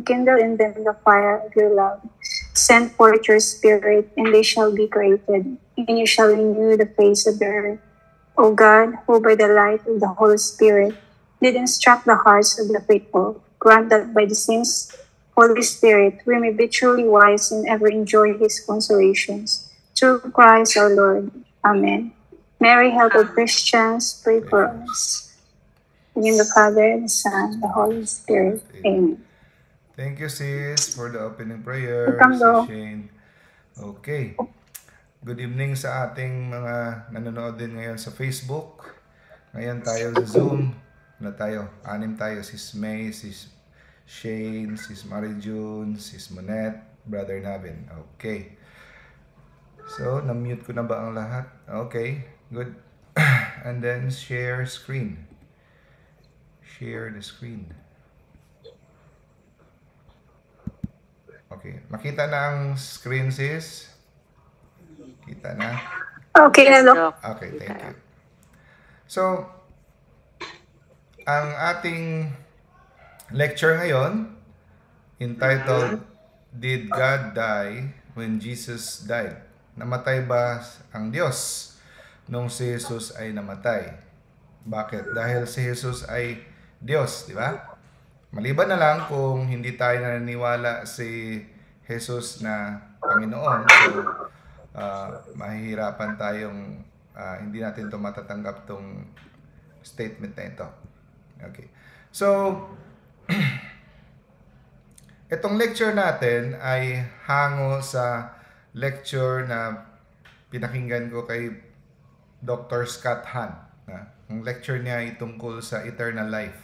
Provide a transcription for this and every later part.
kindle in them the fire of your love. Send forth your Spirit, and they shall be created, and you shall renew the face of the earth. O God, who by the light of the Holy Spirit did instruct the hearts of the faithful, grant that by the same Holy Spirit we may be truly wise and ever enjoy His consolations. Through Christ our Lord. Amen. Mary, help of Christians, pray for us. In the name of the Father, the Son, the Holy Spirit. Amen. Thank you, sis, for the opening prayer, Welcome, Sis Lo. Shane. Okay. Good evening sa ating mga nanonood din ngayon sa Facebook. Ngayon tayo sa Zoom. Ano tayo? 6 tayo. Sis May, Sis Shane, Sis Mary June, Sis Monette, Brother Navin. Okay. So, na-mute ko na ba ang lahat? Okay. Good. And then, share screen. Share the screen. Okay. Makita na ang screen, sis? Kita na? Okay na, Lo. Okay, thank you. So, ang ating lecture ngayon, entitled, Did God Die When Jesus Died? Namatay ba ang Diyos nung si Jesus ay namatay? Bakit? Dahil si Jesus ay Diyos, di ba? Maliban na lang kung hindi tayo naniniwala si Jesus na Panginoon, so mahihirapan tayong hindi natin ito matatanggap tong statement na ito. Okay. So, itong lecture natin ay hango sa lecture na pinakinggan ko kay Dr. Scott Hahn. Ang lecture niya ay tungkol sa eternal life.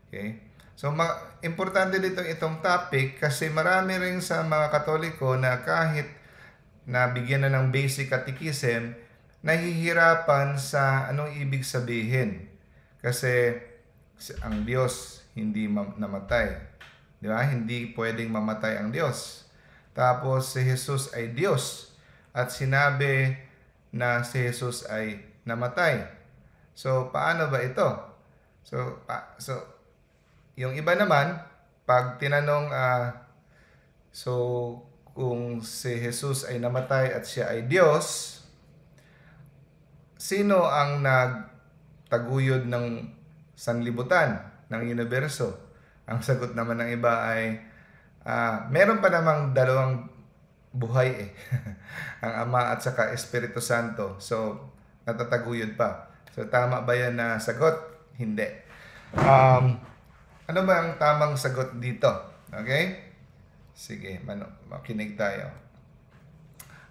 Okay? So, importante dito itong topic kasi marami rin sa mga Katoliko na kahit na bigyan na ng basic catechism, nahihirapan sa anong ibig sabihin. Kasi ang Diyos hindi namatay. Di ba? Hindi pwedeng mamatay ang Diyos. Tapos si Jesus ay Diyos at sinabi na si Jesus ay namatay. So, paano ba ito? So yung iba naman, pag tinanong, kung si Jesus ay namatay at siya ay Diyos, sino ang nagtaguyod ng sanlibutan, ng universo? Ang sagot naman ng iba ay, meron pa namang dalawang buhay ang Ama at saka Espiritu Santo. So, natataguyod pa. So, tama ba yan na sagot? Hindi. Ano ba ang tamang sagot dito? Okay? Sige, makinig tayo.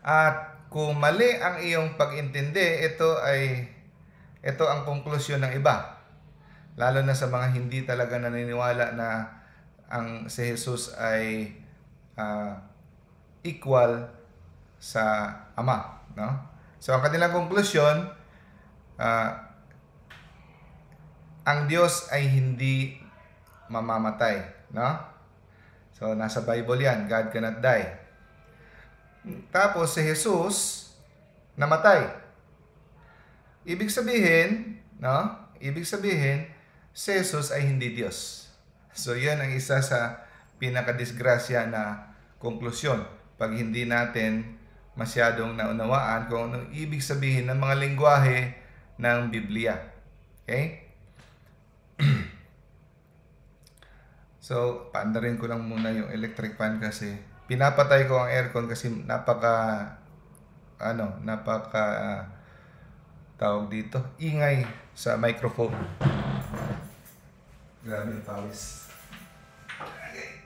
At kung mali ang iyong pag-intindi, ito ang konklusyon ng iba. Lalo na sa mga hindi talaga naniniwala na ang si Jesus ay equal sa Ama, no? So ang kanilang konklusyon, ang Diyos ay hindi mamamatay, no? So, nasa Bible yan, God cannot die. Tapos, si Jesus, namatay. Ibig sabihin, si Jesus ay hindi Diyos. So, yan ang isa sa pinakadisgrasya na konklusyon. Pag hindi natin masyadong naunawaan kung anong ibig sabihin ng mga lengguwahe ng Biblia. Okay? So, paandarin ko lang muna yung electric fan kasi pinapatay ko ang aircon kasi tawag dito, ingay sa microphone. Grabe yung pawis. Okay.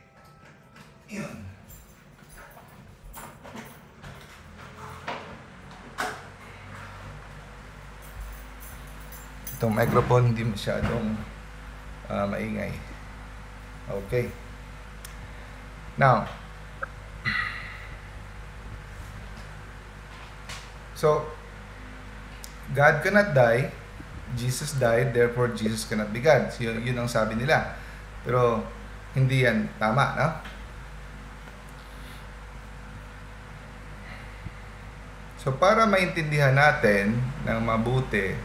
Yun. Itong microphone hindi masyadong maingay. Okay. Now, so, God cannot die, Jesus died, therefore Jesus cannot be God. So, yun ang sabi nila. Pero, hindi yan tama, no? So, para maintindihan natin ng mabuti,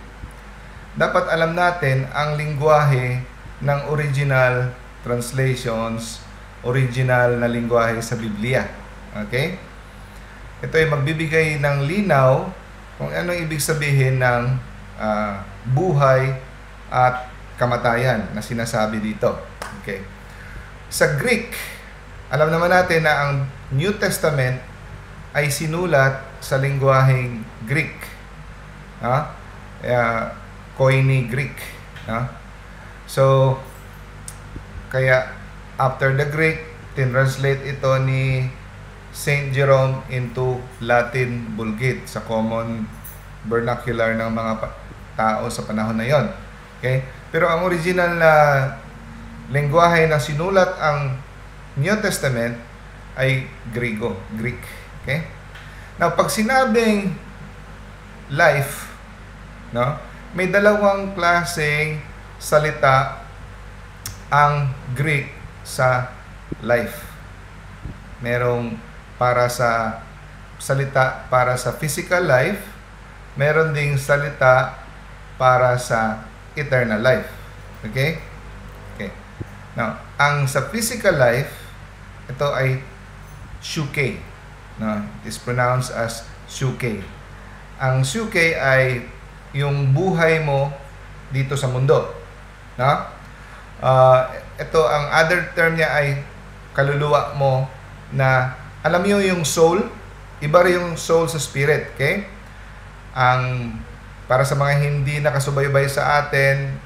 dapat alam natin ang lingwahe ng original translations original na lingwahe sa Biblia. Okay? Ito ay magbibigay ng linaw kung anong ibig sabihin ng buhay at kamatayan na sinasabi dito. Okay. Sa Greek, alam naman natin na ang New Testament ay sinulat sa lingwaheng Greek. Koine Greek. So, kaya after the Greek, tinranslate ito ni Saint Jerome into Latin Vulgate sa common vernacular ng mga tao sa panahon na yon. Okay? Pero ang original na lengguwahe na sinulat ang New Testament ay Greek. Okay? Now, pag sinabing life, no, may dalawang klaseng salita ang Greek sa life. Merong para sa salita para sa physical life, meron ding salita para sa eternal life. Okay? Okay. Now, ang sa physical life, ito ay shuke. No, it is pronounced as shuke. Ang shuke ay yung buhay mo dito sa mundo. No? Ito, ang other term niya ay kaluluwa mo na, alam niyo yung soul, iba rin yung soul sa spirit, okay? Ang, para sa mga hindi nakasubaybay sa atin,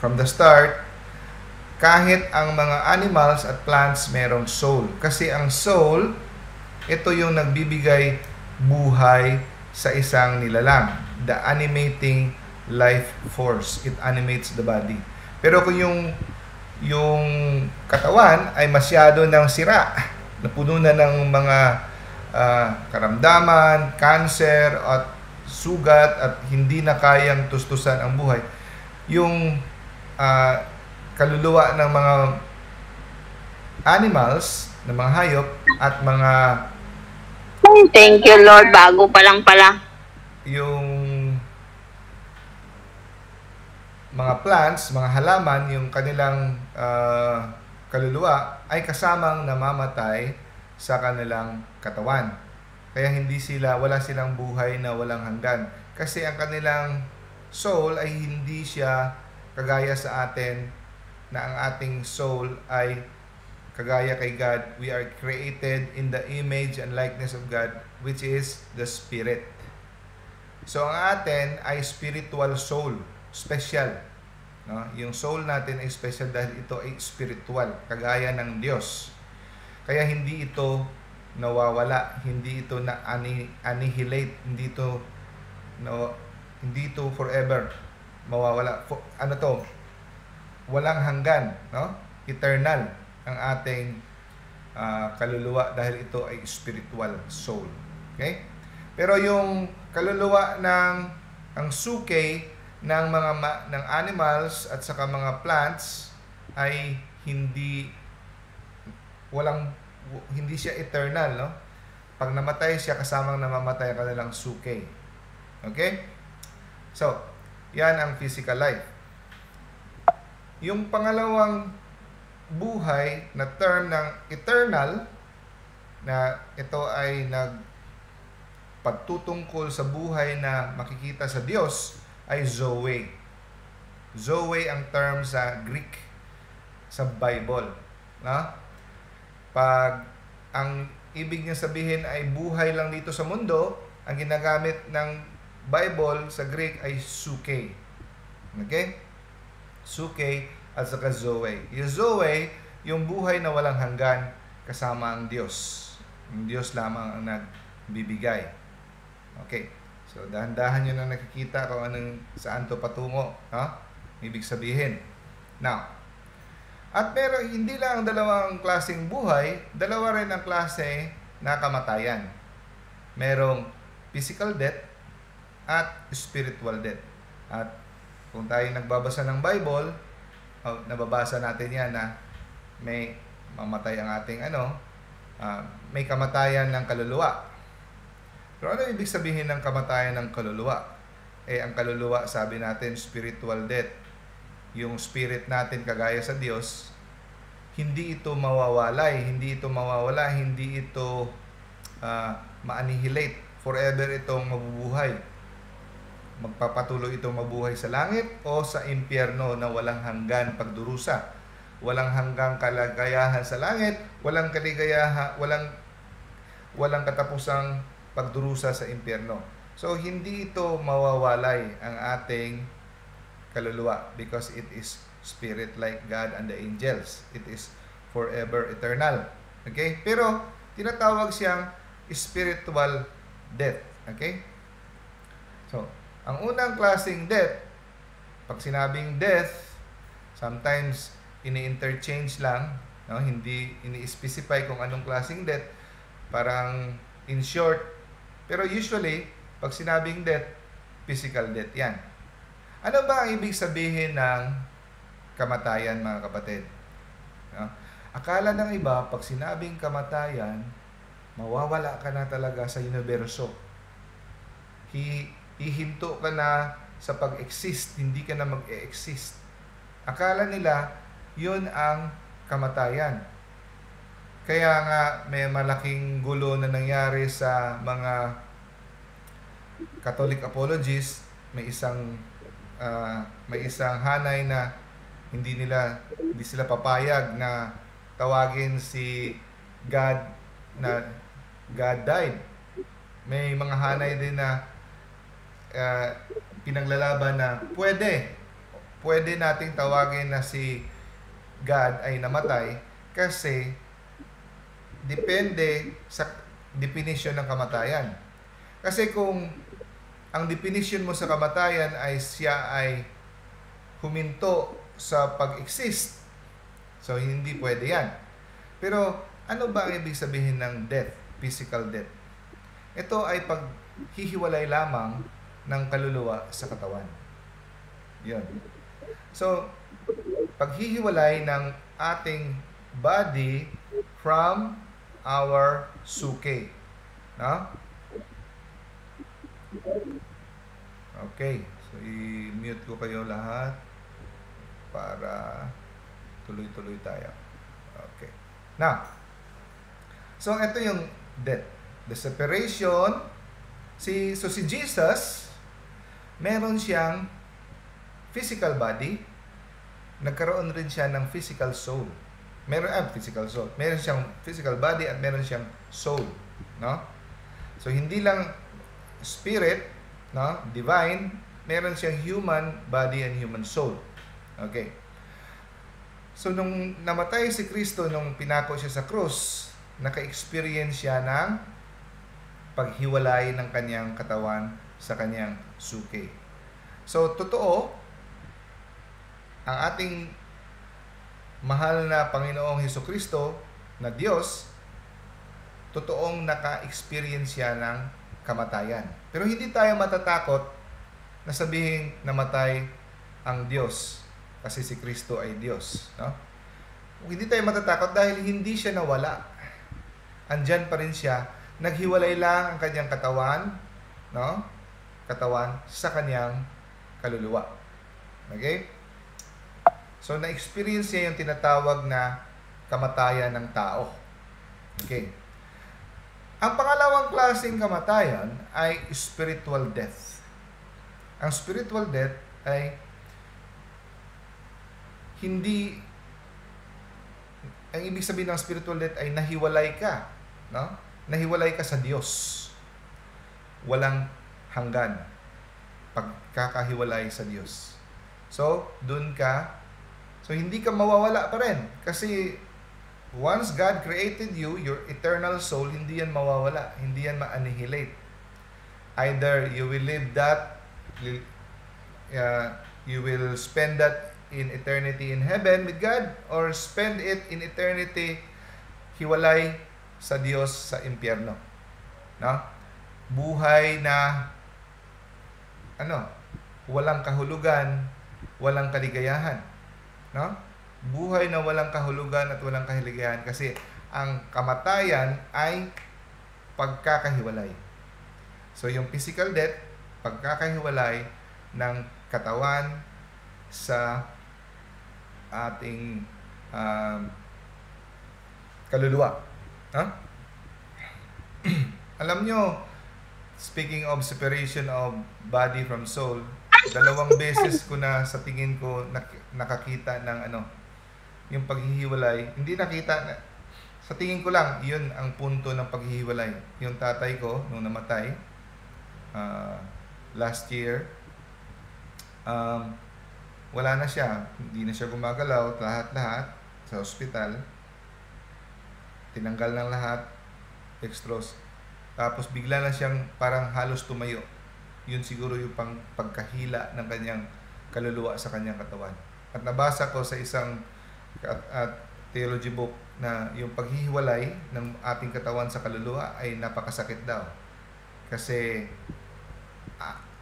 from the start, kahit ang mga animals at plants merong soul. Kasi ang soul, ito yung nagbibigay buhay sa isang nilalang. The animating life force. It animates the body. Pero kung yung katawan ay masyado ng sira, napuno na ng mga karamdaman, cancer at sugat at hindi na kayang tustusan ang buhay, yung kaluluwa ng mga animals, ng mga hayop at mga thank you Lord, bago pa lang pala. Yung mga plants, mga halaman, yung kanilang kaluluwa ay kasamang namamatay sa kanilang katawan. Kaya wala silang buhay na walang hanggan. Kasi ang kanilang soul ay hindi siya kagaya sa atin, na ang ating soul ay kagaya kay God. We are created in the image and likeness of God, which is the Spirit. So ang atin ay spiritual soul, special. No? Yung soul natin ay special dahil ito ay spiritual, kagaya ng Diyos. Kaya hindi ito nawawala, hindi ito na annihilate, hindi ito forever mawawala. Walang hanggan, no? Eternal ang ating kaluluwa dahil ito ay spiritual soul. Okay? Pero yung kaluluwa ang suke ng ng animals at saka mga plants ay hindi siya eternal, no? Pag namatay siya, kasamang namamatay ang kanilang suke. Okay? So, yan ang physical life. Yung pangalawang buhay na term ng eternal, na ito ay pagtutungkol sa buhay na makikita sa Diyos, ay Zoe. Zoe ang term sa Greek, sa Bible. No? Pag ang ibig niya sabihin ay buhay lang dito sa mundo, ang ginagamit ng Bible sa Greek ay suke. Okay? Suke at saka Zoe. Yung Zoe, yung buhay na walang hanggan kasama ang Diyos. Yung Diyos lamang ang nagbibigay. Okay. So, dahan-dahan nyo na nakikita kung saan to patungo. Ibig sabihin. Now, at pero hindi lang ang dalawang klaseng buhay, dalawa rin ang klase na kamatayan. Merong physical death at spiritual death. At kung tayo nagbabasa ng Bible, nababasa natin yan na may mamatay ang ating may kamatayan ng kaluluwa. Pero ano ibig sabihin ng kamatayan ng kaluluwa? Ang kaluluwa, sabi natin, spiritual death. Yung spirit natin kagaya sa Diyos, hindi ito mawawalay, hindi ito mawawala, hindi ito ma-annihilate. Forever itong mabubuhay. Magpapatuloy itong mabuhay sa langit o sa impyerno na walang hanggan pagdurusa. Walang hanggang kalagayahan sa langit, walang katapusang pagdurusa sa impyerno. So, hindi ito mawawalay ang ating kaluluwa because it is spirit like God and the angels. It is forever eternal. Okay? Pero, tinatawag siyang spiritual death. Okay? So, ang unang klaseng death, pag sinabing death, sometimes ini-interchange lang, no? Hindi ini-specify kung anong klaseng death, parang in short. Pero usually, pag sinabing death, physical death yan. Ano ba ang ibig sabihin ng kamatayan, mga kapatid? No? Akala ng iba, pag sinabing kamatayan, mawawala ka na talaga sa universo. Hihinto ka na sa pag-exist, hindi ka na mag-e-exist. Akala nila, yun ang kamatayan. Kaya nga may malaking gulo na nangyari sa mga Catholic apologists. May isang hanay na hindi sila papayag na tawagin si God na God died. May mga hanay din na pinaglalaban na pwede nating tawagin na si God ay namatay kasi depende sa definition ng kamatayan. Kasi kung ang definition mo sa kamatayan ay siya ay huminto sa pag-exist, so hindi pwede yan. Pero ano ba ang ibig sabihin ng death, physical death? Ito ay paghihiwalay lamang ng kaluluwa sa katawan. Yun. So, paghihiwalay ng ating body from our suke. No? Okay. So, i-mute ko kayo lahat para tuloy-tuloy tayo. Okay. Now, so ito yung death. The separation. Si Jesus, meron siyang physical body, nagkaroon rin siya ng physical soul. Physical soul. Meron siyang physical body at meron siyang soul, no? So hindi lang spirit, no, divine, meron siyang human body and human soul. Okay. So nung namatay si Kristo, nung pinako siya sa krus, naka-experience siya ng paghiwalay ng kanyang katawan sa kanyang suke. So, totoo, ang ating mahal na Panginoong Hesukristo na Diyos, totoong naka-experience siya ng kamatayan. Pero hindi tayo matatakot na sabihin namatay ang Diyos kasi si Kristo ay Diyos. No? Hindi tayo matatakot dahil hindi siya nawala. Andyan pa rin siya. Naghiwalay lang ang kanyang katawan, no? Katawan sa kanyang kaluluwa. Okay? So, na-experience niya yung tinatawag na kamatayan ng tao. Okay. Ang pangalawang klaseng kamatayan ay spiritual death. Ang spiritual death ay hindi, ang ibig sabihin ng spiritual death ay nahiwalay ka, no? Nahiwalay ka sa Diyos. Walang hanggan pagkakahiwalay sa Diyos. So, dun ka. So, hindi ka mawawala pa rin. Kasi, once God created you, your eternal soul, hindi yan mawawala. Hindi yan ma-annihilate. Either you will live that, you will spend that in eternity in heaven with God, or spend it in eternity hiwalay sa Diyos sa impyerno. No? Buhay na walang kahulugan, walang kaligayahan. No? Buhay na walang kahulugan at walang kaligayahan kasi ang kamatayan ay pagkakahiwalay. So yung physical death, pagkakahiwalay ng katawan sa ating kaluluwa. Ha? Alam nyo, speaking of separation of body from soul, 2 beses ko na sa tingin ko nakakita ng yung paghihiwalay. Hindi nakita, sa tingin ko lang, yun ang punto ng paghihiwalay. Yung tatay ko, nung namatay, last year, wala na siya. Hindi na siya gumagalaw, lahat-lahat, sa ospital. Tinanggal ng lahat, dextrose. Tapos bigla na siyang parang halos tumayo. Yun siguro yung pagkahila ng kanyang kaluluwa sa kanyang katawan. At nabasa ko sa isang theology book na yung paghihiwalay ng ating katawan sa kaluluwa ay napakasakit daw. Kasi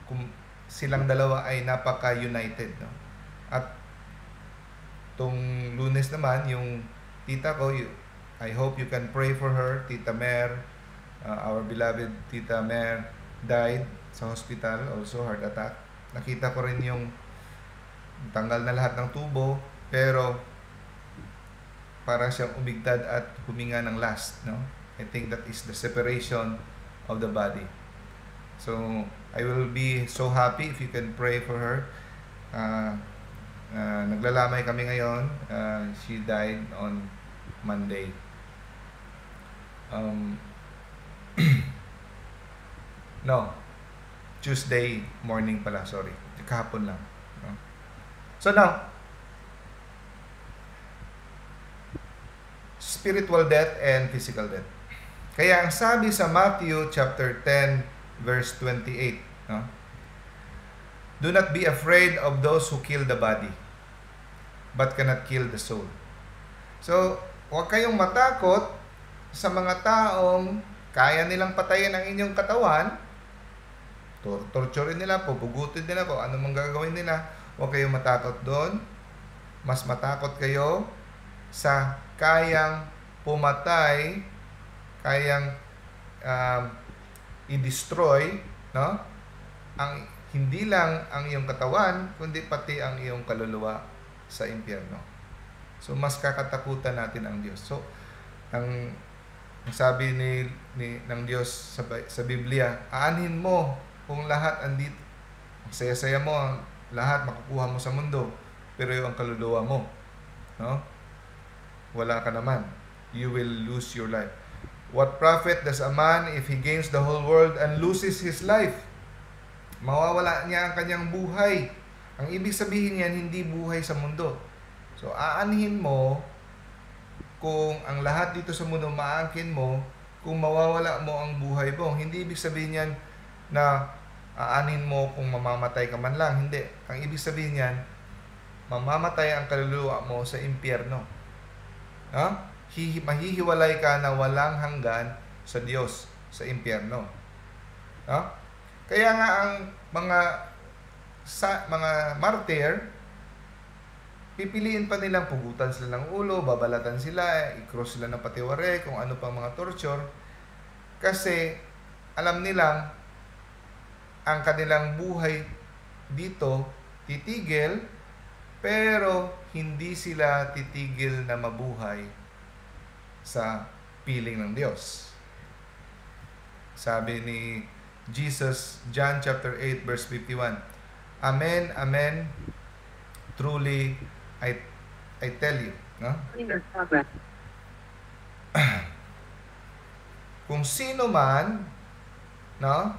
kung silang dalawa ay napaka-united. No? At tong Lunes naman, yung tita ko, I hope you can pray for her, Tita Mer, our beloved Tita Mer, died sa hospital, also heart attack. Nakita ko rin yung tanggal na lahat ng tubo, pero para siyang umigtad at huminga ng last. No? I think that is the separation of the body. So, I will be so happy if you can pray for her. Naglalamay kami ngayon. She died on Monday. No, Tuesday morning pala, sorry. Kahapon lang. No? So now, spiritual death and physical death. Kaya ang sabi sa Matthew chapter 10 verse 28, no? Do not be afraid of those who kill the body, but cannot kill the soul. So, huwag kayong matakot sa mga taong kaya nilang patayin ang inyong katawan, torturein nila, pupugutin nila kung ano mang gagawin nila. Huwag kayong matakot doon. Mas matakot kayo sa kayang pumatay, kayang i-destroy, no? Hindi lang ang iyong katawan, kundi pati ang iyong kaluluwa sa impyerno. So, mas kakatakutan natin ang Diyos. So, ang sabi ng Diyos sa Biblia, aanhin mo kung lahat andito, saya-saya mo, lahat makukuha mo sa mundo, pero yung kaluluwa mo, no? Wala ka naman. You will lose your life. What profit does a man if he gains the whole world and loses his life? Mawawala niya ang kanyang buhay. Ang ibig sabihin niyan, hindi buhay sa mundo. So, aanhin mo kung ang lahat dito sa mundo maangkin mo, kung mawawala mo ang buhay mo. Hindi ibig sabihin niyan na aanhin mo kung mamamatay ka man lang. Hindi. Ang ibig sabihin niyan, mamamatay ang kaluluwa mo sa impyerno. No? Mahihiwalay ka na walang hanggan sa Diyos, sa impyerno. No? Kaya nga ang mga martyr, pipiliin pa nilang pugutan sila ng ulo, babalatan sila, i-cross sila ng patiwari, kung ano pang mga torture. Kasi alam nilang ang kanilang buhay dito titigil, pero hindi sila titigil na mabuhay sa piling ng Diyos. Sabi ni Jesus, John chapter 8 verse 51, Amen, amen, truly I tell you, no? Kung sino man, no,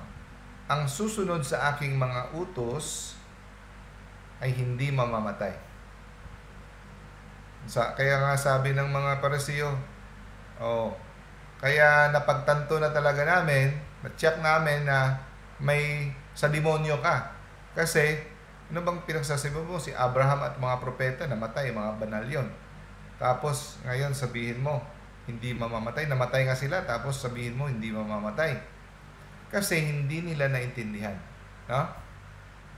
ang susunod sa aking mga utos ay hindi mamamatay. Kaya nga sabi ng mga Parisiyo, kaya napagtanto na talaga namin, na-check namin na may sa demonyo ka. Kasi, ano bang pinagsasabi mo? Si Abraham at mga propeta namatay, mga banal yun. Tapos, ngayon sabihin mo, hindi mamamatay. Namatay nga sila, tapos sabihin mo, hindi mamamatay. Kasi hindi nila naintindihan. No?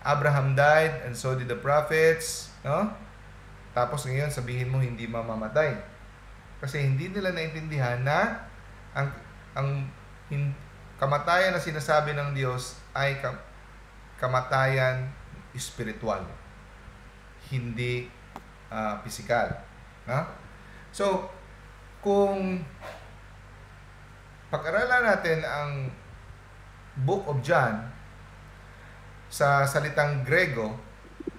Abraham died, and so did the prophets. No? Tapos ngayon, sabihin mo, hindi mamamatay. Kasi hindi nila naintindihan na ang kamatayan na sinasabi ng Diyos ay kamatayan spiritual, hindi physical. So, kung pag-aralan natin ang Book of John sa salitang Grego,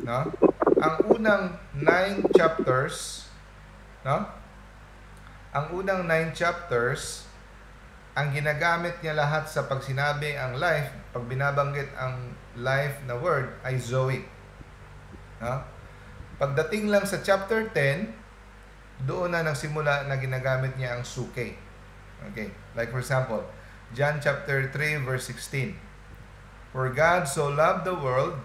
no? Ang unang 9 chapters, no? Ang unang 9 chapters, ang ginagamit niya lahat sa pag sinabi ang life, pag binabanggit ang life na word ay Zoe. No? Pagdating lang sa chapter 10, doon na nagsimula na ginagamit niya ang suke. Okay. Like for example, John chapter 3 verse 16. For God so loved the world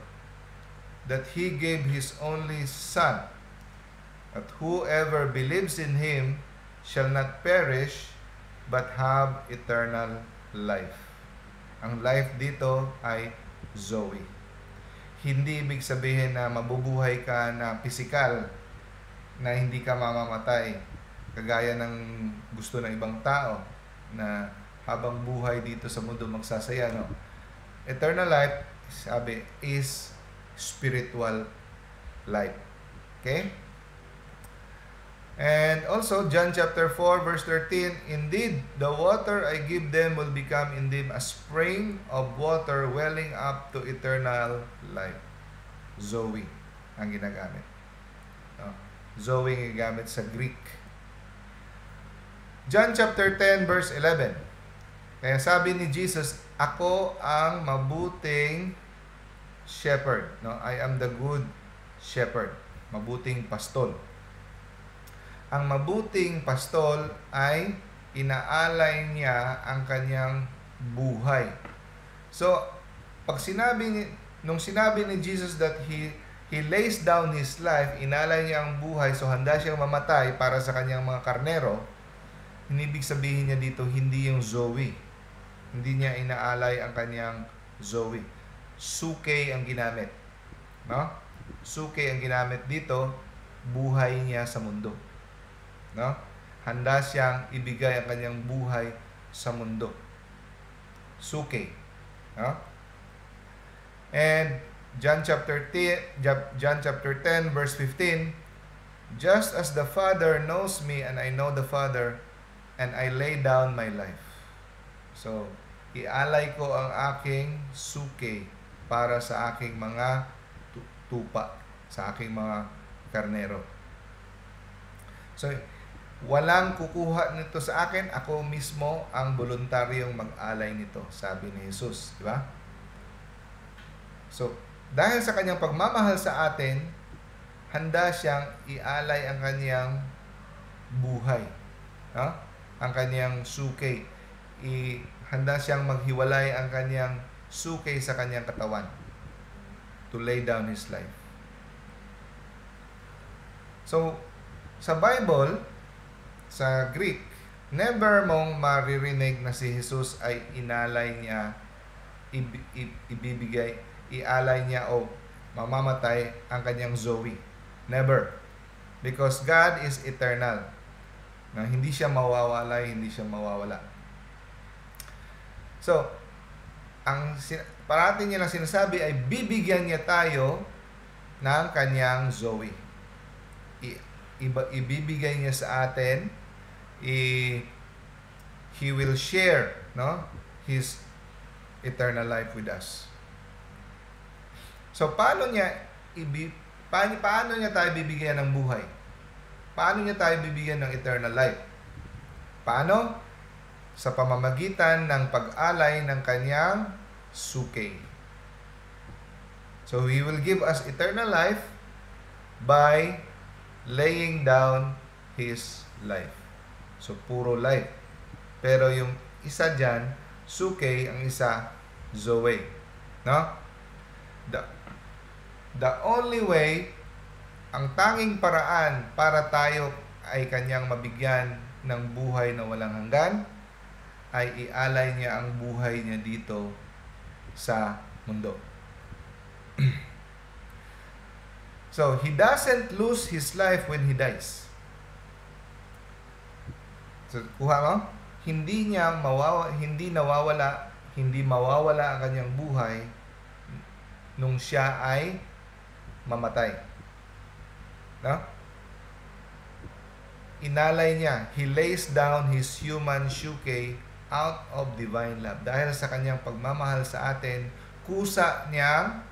that He gave His only Son, that whoever believes in Him shall not perish, but have eternal life. Ang life dito ay Zoe. Hindi ibig sabihin na mabubuhay ka na physical, na hindi ka mamamatay, kagaya ng gusto ng ibang tao, na habang buhay dito sa mundo magsasaya, no? Eternal life, sabi, is spiritual life. Okay? And also, John chapter 4 verse 13, indeed, the water I give them will become in them a spring of water welling up to eternal life. Zoe ang ginagamit. No? Zoe ang ginagamit sa Greek. John chapter 10 verse 11. Kaya sabi ni Jesus, ako ang mabuting shepherd. No? I am the good shepherd. Mabuting pastol. Ang mabuting pastol ay inaalay niya ang kanyang buhay. So, nung sinabi ni Jesus that He lays down His life, inaalay niya ang buhay, so handa siyang mamatay para sa kanyang mga karnero, hinibig sabihin niya dito, hindi yung Zoe. Hindi niya inaalay ang kanyang Zoe. Suke ang ginamit. No? Suke ang ginamit dito, buhay niya sa mundo. No? Handa siyang ibigay ang kanyang buhay sa mundo. Suke. No? And John chapter 10 verse 15, just as the Father knows me and I know the Father, and I lay down my life. So, ialay ko ang aking suke para sa aking mga tupa, sa aking mga karnero. So, walang kukuha nito sa akin, ako mismo ang voluntaryong mag-alay nito, sabi ni Jesus, di ba? So, dahil sa kanyang pagmamahal sa atin, handa siyang ialay ang kanyang buhay, no? Ang kanyang suke. Handa siyang maghiwalay ang kanyang suke sa kanyang katawan to lay down His life. So, sa Bible, sa Greek, never mong maririnig na si Jesus ay inalay niya, ialay niya o mamamatay ang kanyang Zoe. Never. Because God is eternal. Na hindi siya mawawala, hindi siya mawawala. So, parati niya lang sinasabi ay bibigyan niya tayo ng kanyang Zoe. Ibibigay niya sa atin, He will share, no, His eternal life with us. So, paano niya tayo bibigyan ng buhay? Paano niya tayo bibigyan ng eternal life? Paano? Sa pamamagitan ng pag-alay ng kanyang suke. So, He will give us eternal life by laying down His life. So, puro life. Pero yung isa dyan, suke, ang isa, Zoe. No? The only way, ang tanging paraan para tayo ay kanyang mabigyan ng buhay na walang hanggan, ay ialay niya ang buhay niya dito sa mundo. So, He doesn't lose His life when He dies. So, kuha mo? Hindi mawawala ang kanyang buhay nung siya ay mamatay. No? inalay niya. He lays down his human shuke out of divine love. Dahil sa kanyang pagmamahal sa atin, kusa niyang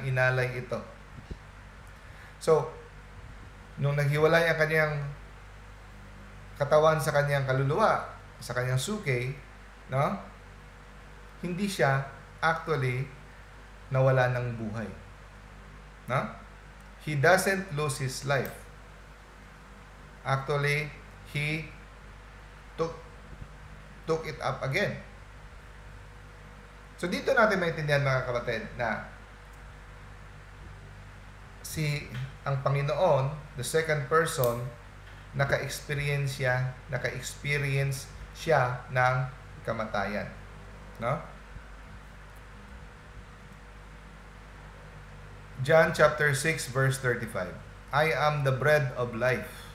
inalay ito. So, nung naghiwalay ang kanyang katawan sa kanyang kaluluwa, sa kanyang suke, no? Hindi siya actually nawala ng buhay. No? He doesn't lose his life. Actually, he took it up again. So dito natin maintindihan mga kapatid na ang Panginoon, the second person, naka-experience siya ng kamatayan. No? John chapter 6 verse 35. I am the bread of life.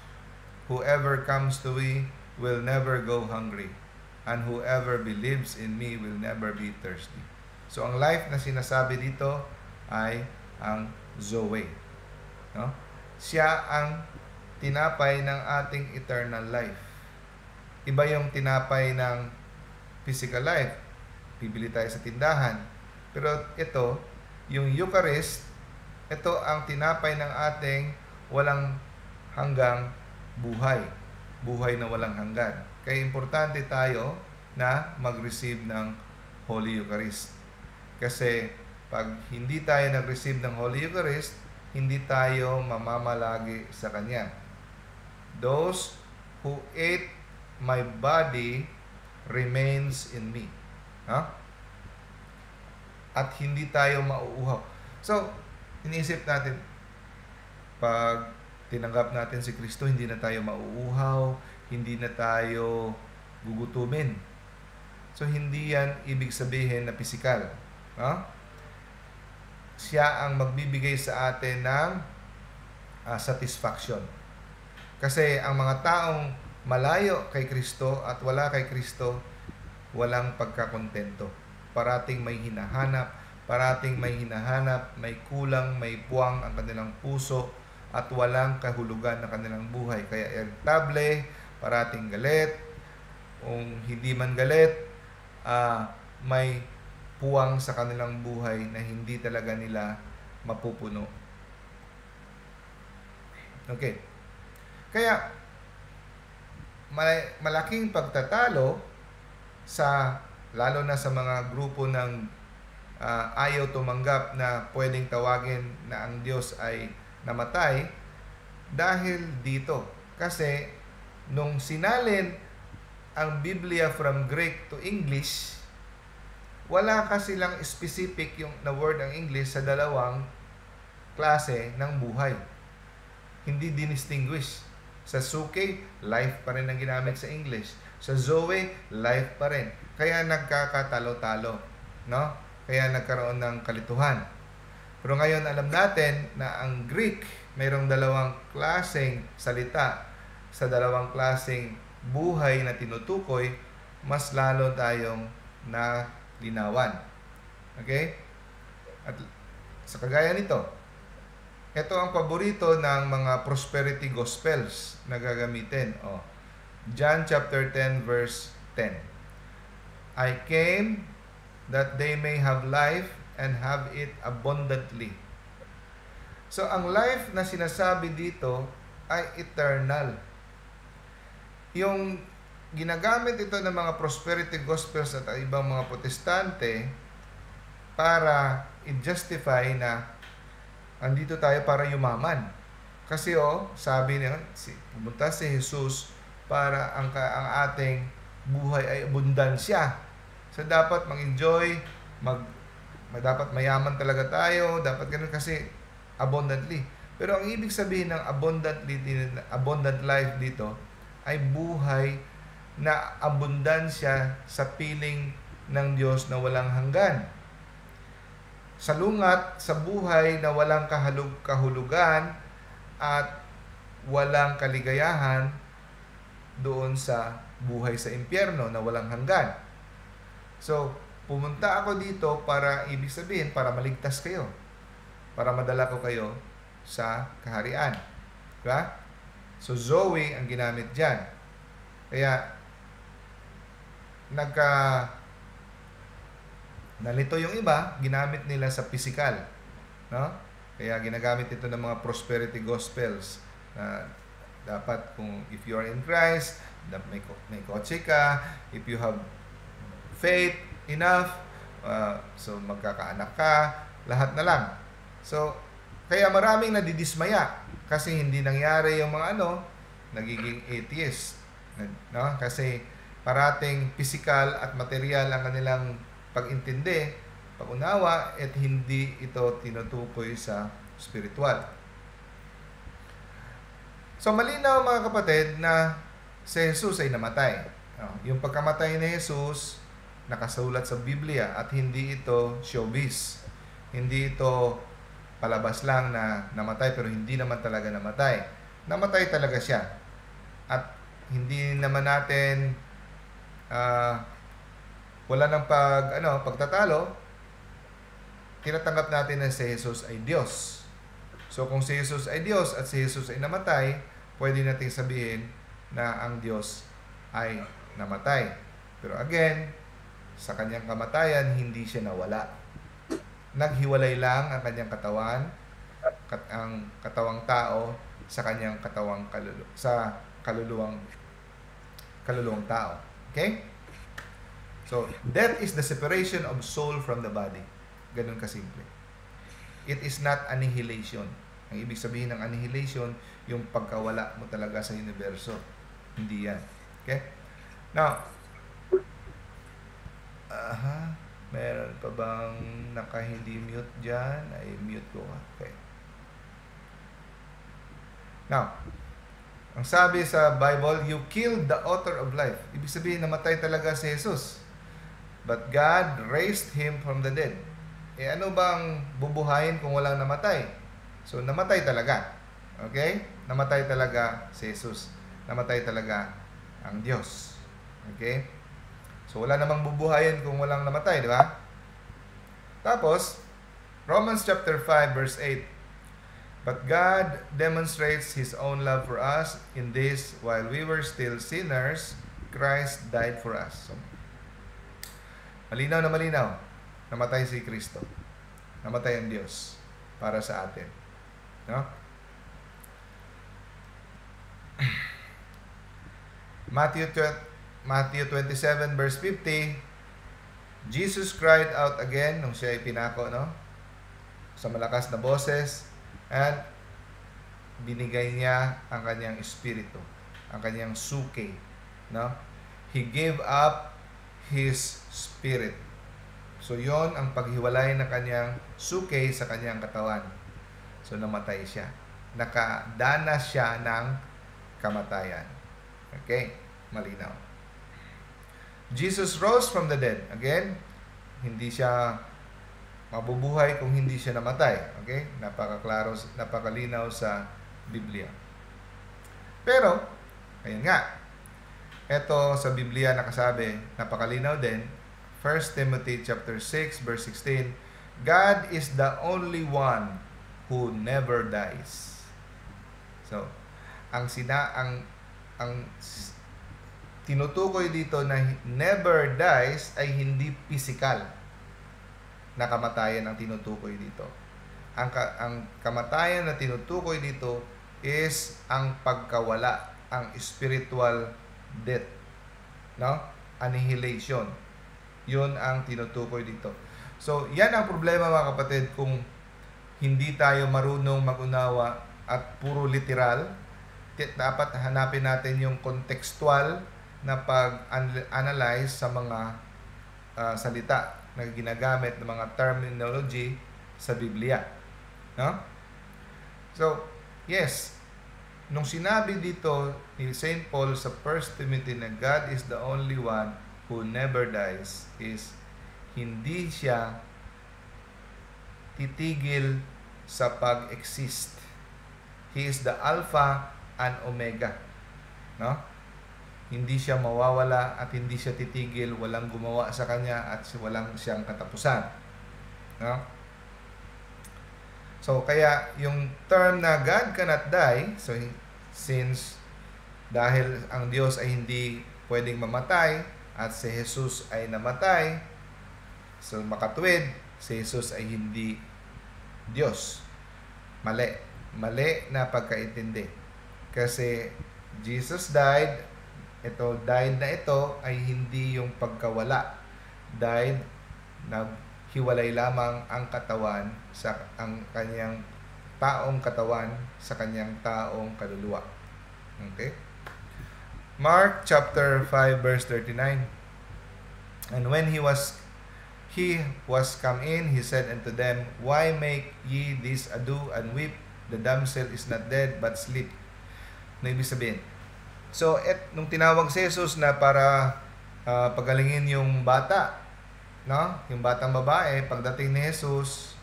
Whoever comes to me will never go hungry, and whoever believes in me will never be thirsty. So ang life na sinasabi dito ay ang Zoe. No? Siya ang tinapay ng ating eternal life. Iba yung tinapay ng physical life. Bibili tayo sa tindahan. Pero ito, yung Eucharist, ito ang tinapay ng ating walang hanggang buhay. Buhay na walang hanggan. Kaya importante tayo na mag-receive ng Holy Eucharist. Kasi pag hindi tayo nag-receive ng Holy Eucharist, hindi tayo mamamalagi sa Kanya. Those who ate my body remains in me. At hindi tayo mauuhaw. So, iniisip natin, pag tinanggap natin si Kristo, hindi na tayo mauuhaw, hindi na tayo gugutumin. So, hindi yan ibig sabihin na pisikal. Siya ang magbibigay sa atin ng satisfaction. Kasi ang mga taong malayo kay Kristo at wala kay Kristo, walang pagkakontento. Parating may hinahanap, may kulang, may puwang ang kanilang puso at walang kahulugan na kanilang buhay. Kaya irritable, parating galit, kung hindi man galit, may puwang sa kanilang buhay na hindi talaga nila mapupuno. Okay. Kaya, malaking pagtatalo lalo na sa mga grupo ng ayaw tumanggap na pwedeng tawagin na ang Diyos ay namatay dahil dito. Kasi, nung sinalin ang Biblia from Greek to English, wala kasi lang specific yung na word ang English sa dalawang klase ng buhay. Hindi dinistinguish. Sa suke, life pa rin ang ginamit sa English. Sa Zoe, life pa rin. Kaya nagkakatalo-talo. No? Kaya nagkaroon ng kalituhan. Pero ngayon alam natin na ang Greek, mayroong dalawang klaseng salita. Sa dalawang klaseng buhay na tinutukoy, mas lalo tayong nalinawan. Okay? At sa kagaya nito, ito ang paborito ng mga prosperity gospels na gagamitin. John chapter 10 verse 10. I came that they may have life and have it abundantly. So ang life na sinasabi dito ay eternal. Yung ginagamit ito ng mga prosperity gospels at ibang mga protestante para i-justify na andito tayo para yumaman. Kasi sabi niya, pumunta si Jesus para ang ating buhay ay abundansya. So dapat mag-enjoy, dapat mayaman talaga tayo, dapat ganun kasi abundantly. Pero ang ibig sabihin ng abundant life dito ay buhay na abundansya sa piling ng Diyos na walang hanggan. Salungat sa buhay na walang kahulugan at walang kaligayahan doon sa buhay sa impyerno na walang hanggan. So, pumunta ako dito para ibig sabihin, para maligtas kayo. Para madala ko kayo sa kaharian. Diba? So, Zoe ang ginamit dyan. Kaya, nalito yung iba, ginamit nila sa physical. No? Kaya ginagamit ito ng mga prosperity gospels na dapat kung if you are in Christ, may kotse ka, if you have faith enough, so magkakaanak ka, lahat na lang. So, kaya maraming nadidismaya kasi hindi nangyari yung mga nagiging atheist. No? Kasi parating physical at material ang kanilang pag-intindi, pag-unawa, at hindi ito tinutukoy sa spiritual. So, malinaw mga kapatid na si Jesus ay namatay. Yung pagkamatay ni Jesus, nakasulat sa Biblia at hindi ito showbiz. Hindi ito palabas lang na namatay pero hindi naman talaga namatay. Namatay talaga siya. At hindi naman natin wala nang pagtatalo. Tinatanggap natin na si Jesus ay Diyos. So kung si Jesus ay Diyos at si Jesus ay namatay, pwede nating sabihin na ang Diyos ay namatay. Pero again, sa kanyang kamatayan, hindi siya nawala. Naghiwalay lang ang kanyang katawan, ang katawang tao sa kanyang katawang kaluluwang tao. Okay? So, death is the separation of soul from the body. Ganun kasimple. It is not annihilation. Ang ibig sabihin ng annihilation, yung pagkawala mo talaga sa universo. Hindi yan. Okay? Now, meron pa bang naka-hindi mute dyan? Ay, mute ko. Okay. Now, ang sabi sa Bible, you killed the author of life. Ibig sabihin, namatay talaga si Jesus. But God raised Him from the dead. Ano bang bubuhayin kung walang namatay? So, namatay talaga. Okay? Namatay talaga si Jesus. Namatay talaga ang Diyos. Okay? So, wala namang bubuhayin kung walang namatay, di ba? Tapos, Romans chapter 5 verse 8. But God demonstrates His own love for us in this, while we were still sinners, Christ died for us. So, malinaw na malinaw, namatay si Kristo. Namatay ang Diyos para sa atin. No? Matthew 27 verse 50, Jesus cried out again nung siya ay pinako, no? Sa malakas na boses, and binigay niya ang kanyang espiritu, ang kanyang suke, no? He gave up His spirit. So, yon ang paghiwalay ng kanyang suke sa kanyang katawan. So, namatay siya. Nakadanas siya ng kamatayan. Okay? Malinaw. Jesus rose from the dead. Again, hindi siya mabubuhay kung hindi siya namatay. Okay? Napakaklaro, napakalinaw sa Biblia. Pero, ayun nga, ito sa Biblia nakasabi, napakalinaw din, 1 Timothy chapter 6 verse 16, God is the only one who never dies. So, ang tinutukoy dito na never dies ay hindi physical na kamatayan ang tinutukoy dito. Ang kamatayan na tinutukoy dito is ang pagkawala, ang spiritual death, no? Annihilation. 'Yun ang tinutukoy dito. So, yan ang problema mga kapatid kung hindi tayo marunong mag-unawa at puro literal. Dapat hanapin natin yung contextual na pag-analyze sa mga salita na ginagamit ng mga terminology sa Biblia, no? So, yes, nung sinabi dito ni St. Paul sa 1 Timothy na God is the only one who never dies, is hindi siya titigil sa pag-exist. He is the Alpha and Omega, no? Hindi siya mawawala at hindi siya titigil, walang gumawa sa kanya at walang siyang katapusan, no? So, kaya yung term na God cannot die, so Since dahil ang Diyos ay hindi pwedeng mamatay at si Jesus ay namatay, so makatwid, si Jesus ay hindi Diyos. Mali. Mali na pagkaintindi. Kasi Jesus died, died na ito ay hindi yung pagkawala. Died, naghiwalay lamang ang katawan ang kanyang taong katawan sa kanyang taong kaluluwa. Okay? Mark chapter 5 verse 39. And when he was come in, he said unto them, Why make ye this ado and weep? The damsel is not dead, but sleep. Na ibig sabihin. So, nung tinawag si Jesus na para pagalingin yung bata, no? Yung batang babae, pagdating ni Jesus,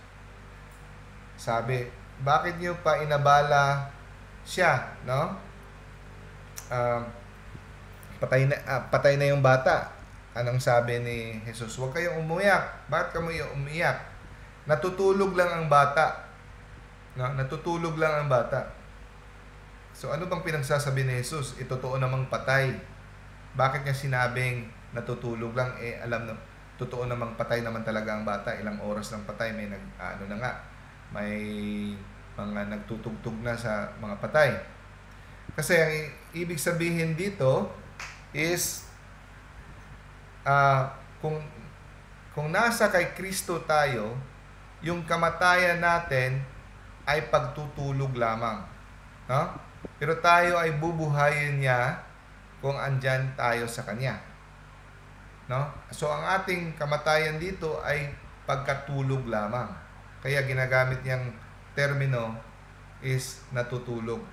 sabi, bakit niyo pa inabala siya, no? Patay na yung bata. Anong sabi ni Jesus? Huwag kayong umiyak. Bakit kayo umiyak? Natutulog lang ang bata. No? Natutulog lang ang bata. So ano bang pinagsasabi ni Jesus? Totoo namang patay. Bakit niya sinabing natutulog lang? Alam na, totoo namang patay naman talaga ang bata. Ilang oras ng patay. May may mga nagtutugtog na sa mga patay. Kasi ang ibig sabihin dito is kung nasa kay Kristo tayo, yung kamatayan natin ay pagtutulog lamang. No? Pero tayo ay bubuhayin niya kung andyan tayo sa Kanya. No? So, ang ating kamatayan dito ay pagkatulog lamang. Kaya ginagamit niyang termino is natutulog.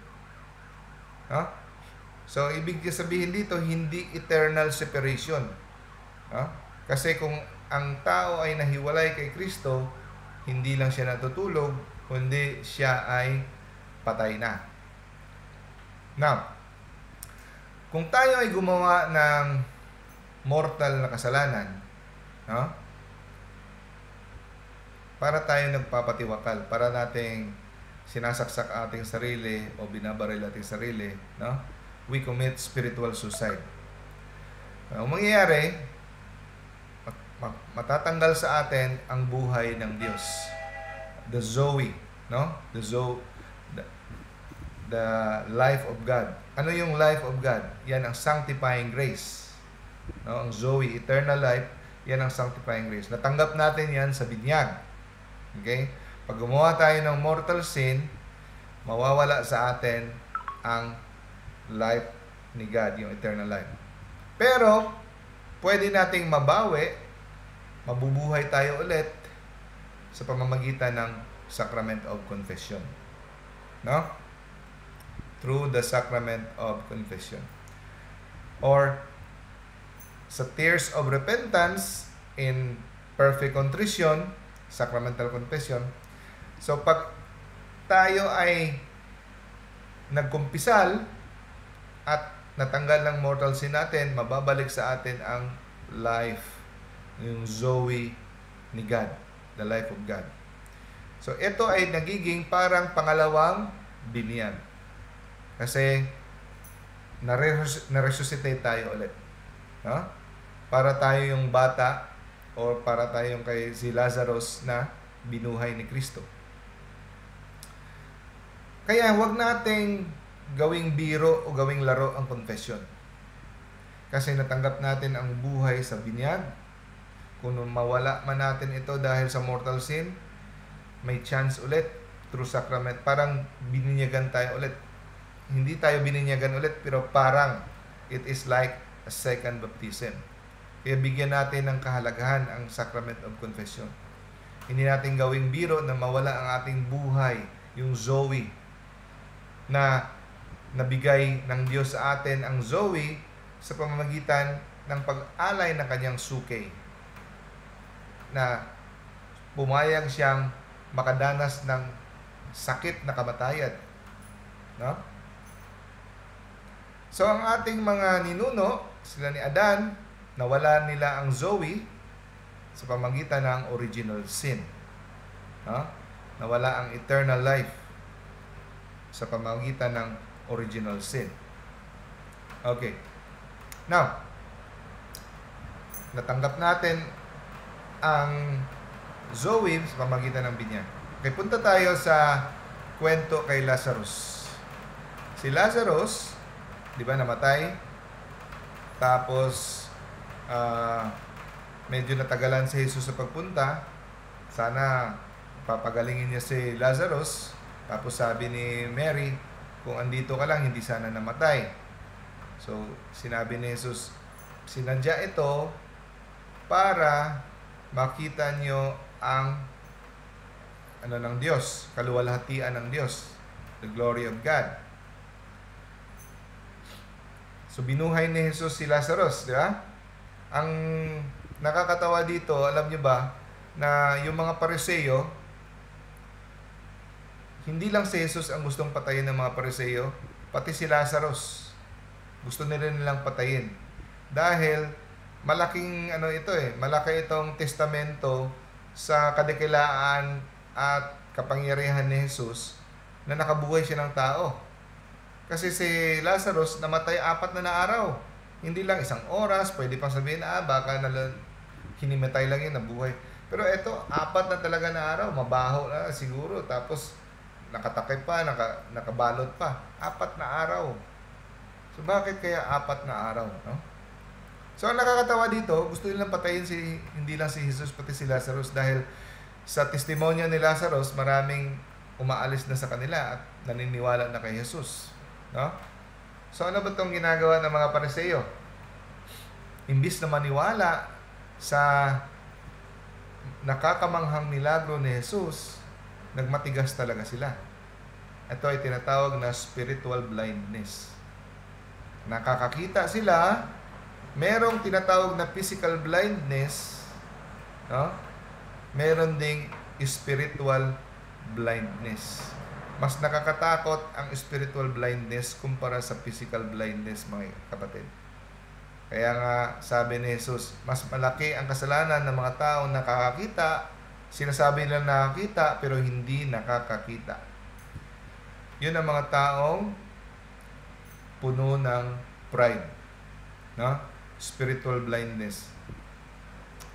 No? So, ibig sabihin dito, hindi eternal separation. No? Kasi kung ang tao ay nahiwalay kay Kristo, hindi lang siya natutulog, kundi siya ay patay na. Now, kung tayo ay gumawa ng mortal na kasalanan, no? Para tayo nagpapatiwakal, para nating sinasaksak ating sarili o binabaril ating sarili, no? We commit spiritual suicide. Ang mangyayari, matatanggal sa atin ang buhay ng Diyos. The Zoe, no? The life of God. Ano yung life of God? Yan ang sanctifying grace. No? Ang Zoe, eternal life, yan ang sanctifying grace. Natanggap natin yan sa binyag. Okay? Pag gumawa tayo ng mortal sin, mawawala sa atin ang life ni God, yung eternal life. Pero, pwede nating mabawi, mabubuhay tayo ulit sa pamamagitan ng sacrament of confession. No? Through the sacrament of confession. Or sa tears of repentance in perfect contrition, sacramental confession. So pag tayo ay nagkumpisal at natanggal ng mortal sin natin, mababalik sa atin ang life, yung Zoe ni God, the life of God. So ito ay nagiging parang pangalawang binyag. Kasi na-resuscitate tayo ulit. No? Para tayo yung bata o para tayo yung kay si Lazarus na binuhay ni Kristo. Kaya huwag nating gawing biro o gawing laro ang confession. Kasi natanggap natin ang buhay sa binyag. Kung mawala man natin ito dahil sa mortal sin, may chance ulit through sacrament. Parang bininyagan tayo ulit. Hindi tayo bininyagan ulit, pero parang it is like a second baptism. Kaya bigyan natin ng kahalagahan ang sacrament of confession. Hindi natin gawing biro na mawala ang ating buhay, yung Zoe, na nabigay ng Diyos sa atin ang Zoe sa pamamagitan ng pag-alay ng kanyang suke, na pumayag siyang makadanas ng sakit na kamatayan. No? So, ang ating mga ninuno, sila ni Adan, nawala nila ang Zoe sa pamamagitan ng original sin. No? Nawala ang eternal life sa pamamagitan ng original sin. Okay. Now, natanggap natin ang Zoe sa pamagitan ng binyag. Okay, punta tayo sa kwento kay Lazarus. Si Lazarus, di ba, namatay? Tapos, medyo natagalan si Jesus sa pagpunta. Sana papagalingin niya si Lazarus. Tapos sabi ni Mary, kung andito ka lang, hindi sana namatay. So, sinabi ni Jesus, sinadya ito para makita nyo ang ng Diyos, kaluwalhatian ng Diyos, the glory of God. So, binuhay ni Jesus si Lazarus, di ba? Ang nakakatawa dito, alam nyo ba, na yung mga Pariseo, hindi lang si Jesus ang gustong patayin ng mga Pariseo, pati si Lazarus. Gusto nila nilang patayin. Dahil, malaking malaki itong testamento sa kadakilaan at kapangyarihan ni Jesus na nakabuhay siya ng tao. Kasi si Lazarus namatay 4 na araw. Hindi lang 1 oras, pwede pang sabihin baka hinimatay lang yun, nabuhay. Pero ito, 4 na talaga na araw, mabaho na siguro, tapos nakatakay pa, nakabalot pa. 4 na araw. So bakit kaya 4 na araw, no? So ang nakakatawa dito, gusto nilang patayin hindi lang si Jesus, pati si Lazarus, dahil sa testimonya ni Lazarus, maraming umaalis na sa kanila at naniniwala na kay Jesus, no? So ano ba itong ginagawa ng mga Pariseo? Imbis na maniwala sa nakakamanghang milagro ni Jesus, nagmatigas talaga sila. Ito ay tinatawag na spiritual blindness. Nakakakita sila, merong tinatawag na physical blindness, no? Meron ding spiritual blindness. Mas nakakatakot ang spiritual blindness kumpara sa physical blindness, mga kapatid. Kaya nga, sabi ni Jesus, mas malaki ang kasalanan ng mga taong nakakakita, sinasabi nila nakakita, pero hindi nakakakita. Yun ang mga taong puno ng pride, no? Spiritual blindness.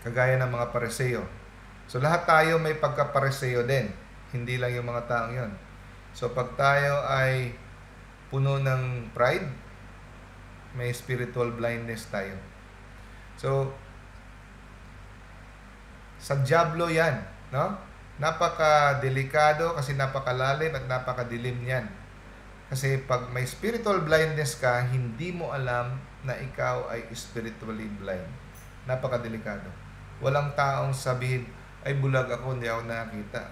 Kagaya ng mga Pariseo. So, lahat tayo may pagka-Pariseo din. Hindi lang yung mga taong yun. So, pag tayo ay puno ng pride, may spiritual blindness tayo. So, sa dyablo yan, no? Napaka-delikado kasi napakalalim at napakadilim yan. Kasi pag may spiritual blindness ka, hindi mo alam na ikaw ay spiritually blind. Napakadelikado. Walang taong sabihin, ay bulag ako, hindi ako nakakita.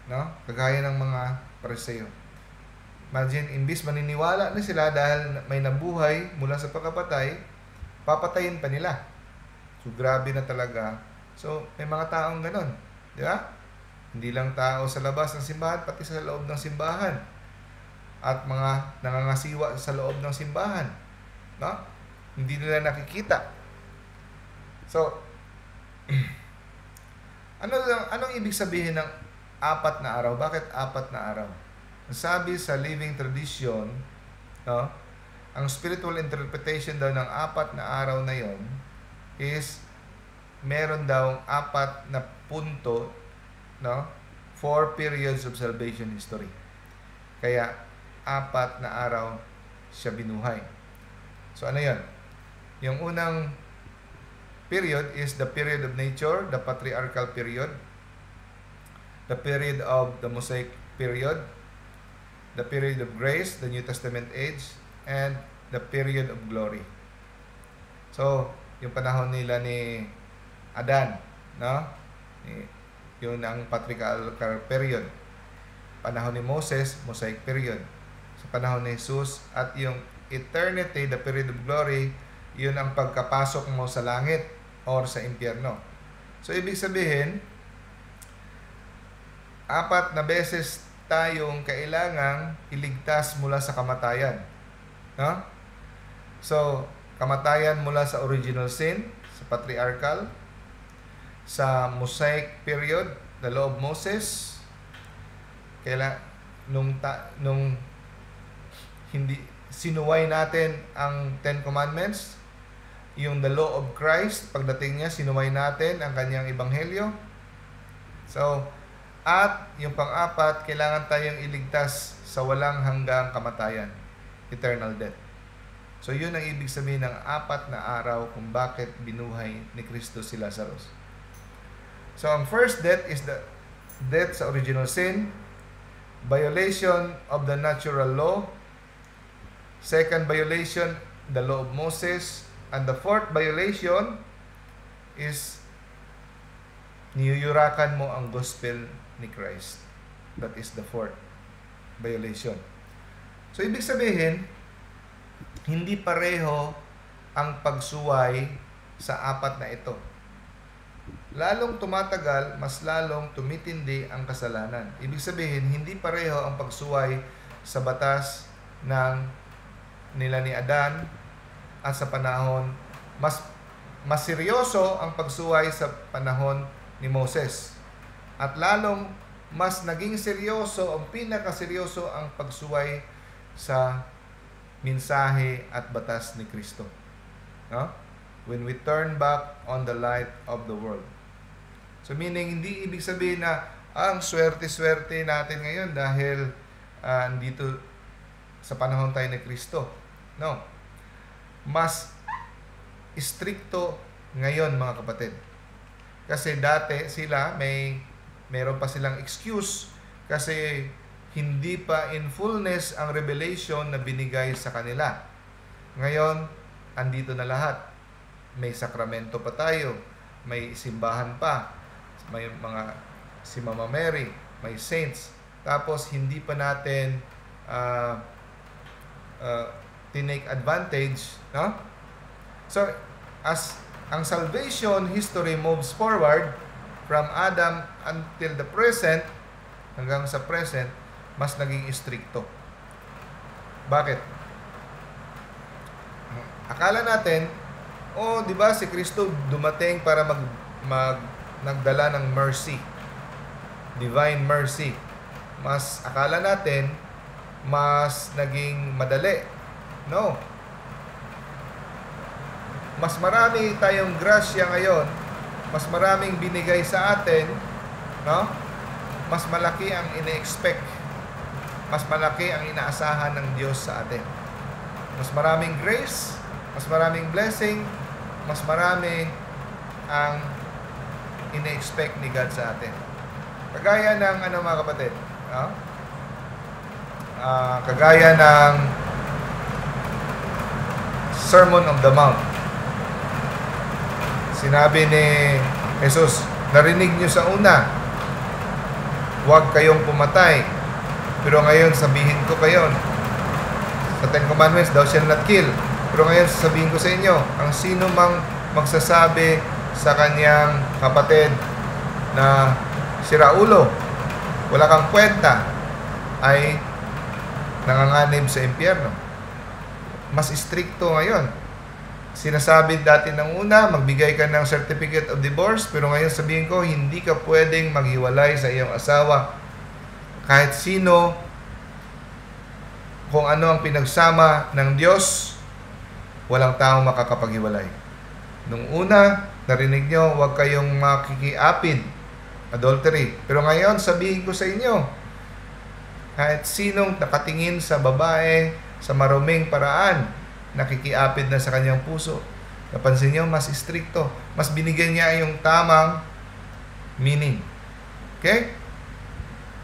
No? Kagaya ng mga Pariseo. Imagine, imbis maniniwala na sila dahil may nabuhay mula sa pagkapatay, papatayin pa nila. So, grabe na talaga. So, may mga taong ganon. Di ba? Hindi lang tao sa labas ng simbahan, pati sa loob ng simbahan. At mga nangangasiwa sa loob ng simbahan. No? Hindi nila nakikita. So, anong ibig sabihin ng 4 na araw? Bakit 4 na araw? Sabi sa living tradition, no, ang spiritual interpretation daw ng 4 na araw na yon is meron daw 4 na punto, no, 4 periods of salvation history. Kaya 4 na araw siya binuhay. So ano yon? Yung unang period is the period of nature, the patriarchal period, the period of the Mosaic period, the period of grace, the New Testament age, and the period of glory. So, yung panahon nila ni Adan, no? Yun ang patriarchal period. Panahon ni Moses, Mosaic period. Sa panahon ni Jesus, at yung eternity, the period of glory, yun ang pagkapasok mo sa langit or sa impyerno. So, ibig sabihin, 4 na beses tayong kailangang iligtas mula sa kamatayan. No? So, kamatayan mula sa original sin, sa patriarchal, sa Mosaic period, the law of Moses, nung sinuway natin ang Ten Commandments, yung the law of Christ, pagdating niya, sinuway natin ang kanyang ebanghelyo. So, at yung pang-apat, kailangan tayong iligtas sa walang hanggang kamatayan, eternal death. So, yun ang ibig sabihin ng 4 na araw kung bakit binuhay ni Kristo si Lazarus. So, ang first death is the death sa original sin, violation of the natural law, second violation, the law of Moses, and the fourth violation is niyuyurakan mo ang gospel ni Christ. That is the fourth violation. So, ibig sabihin, hindi pareho ang pagsuway sa 4 na ito. Lalong tumatagal, mas lalong tumitindi ang kasalanan. Ibig sabihin, hindi pareho ang pagsuway sa batas ng nila ni Adan at sa panahon, mas seryoso ang pagsuway sa panahon ni Moses. At lalong mas naging seryoso, ang pinakaseryoso ang pagsuway sa mensahe at batas ni Kristo. No? When we turn back on the light of the world. So meaning, hindi ibig sabihin na ang swerte-swerte natin ngayon dahil dito sa panahon tayo ni Kristo. No. Mas stricto ngayon, mga kapatid. Kasi dati sila meron pa silang excuse kasi hindi pa in fullness ang revelation na binigay sa kanila. Ngayon, andito na lahat. May sakramento pa tayo, may simbahan pa, may mga si Mama Mary, may saints. Tapos hindi pa natin tinake advantage, no? So, as ang salvation history moves forward from Adam until the present, hanggang sa present, mas naging stricto. Bakit? Akala natin, di ba si Kristo dumating para nagdala ng mercy, divine mercy. Mas akala natin, mas naging madali. No. Mas marami tayong grasya ngayon, mas maraming binigay sa atin, no? Mas malaki ang ine-expect, mas malaki ang inaasahan ng Diyos sa atin. Mas maraming grace, mas maraming blessing, mas marami ang ine-expect ni God sa atin. Kagaya ng mga kapatid, no? Kagaya ng Sermon on the Mount. Sinabi ni Jesus, narinig nyo sa una, huwag kayong pumatay. Pero ngayon, sabihin ko kayo, sa Ten Commandments, thou shalt not kill. Pero ngayon, sabihin ko sa inyo, ang sino mang magsasabi sa kanyang kapatid na siraulo, wala kang kwenta, ay nanganganib sa impyerno. Mas stricto ngayon. Sinasabi dati ng una, magbigay ka ng certificate of divorce, pero ngayon sabihin ko, hindi ka pwedeng maghiwalay sa iyong asawa. Kahit sino, kung ano ang pinagsama ng Diyos, walang taong makakapaghiwalay. Nung una, narinig nyo, huwag kayong makikiapid, adultery. Pero ngayon, sabihin ko sa inyo, kahit sinong nakatingin sa babae sa maruming paraan, nakikiapid na sa kanyang puso. Napansin nyo, mas stricto. Mas binigyan niya yung tamang meaning. Okay?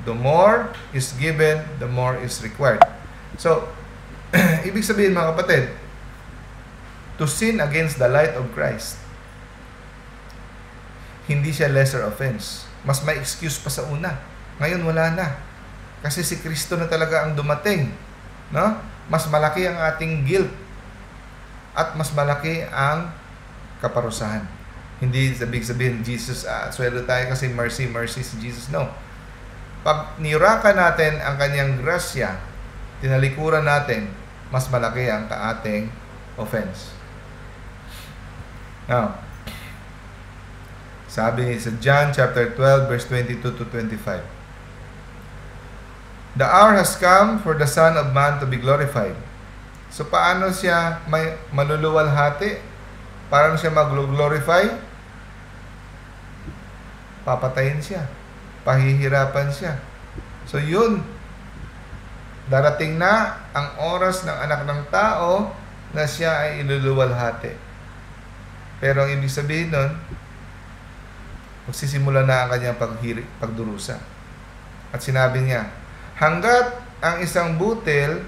The more is given, the more is required. So, ibig sabihin mga kapatid, to sin against the light of Christ, hindi siya lesser offense. Mas may excuse pa sa una. Ngayon wala na. Kasi si Kristo na talaga ang dumating. No? Mas malaki ang ating guilt at mas malaki ang kaparusahan. Hindi sabihin, Jesus, sweldo tayo kasi mercy si Jesus. No. Pag niyurakan natin ang kanyang grasya, tinalikuran natin, mas malaki ang ating offense. Now, sabi sa John chapter 12 verse 22 to 25. The hour has come for the Son of Man to be glorified. So paano siya may maluluwalhati? Paano siya mag-glorify? Papatayin siya. Pahihirapan siya. So yun, darating na ang oras ng anak ng tao na siya ay iluluwalhati. Pero ang ibig sabihin nun, magsisimula na ang kanyang pagdurusa. At sinabi niya, hanggat ang isang butil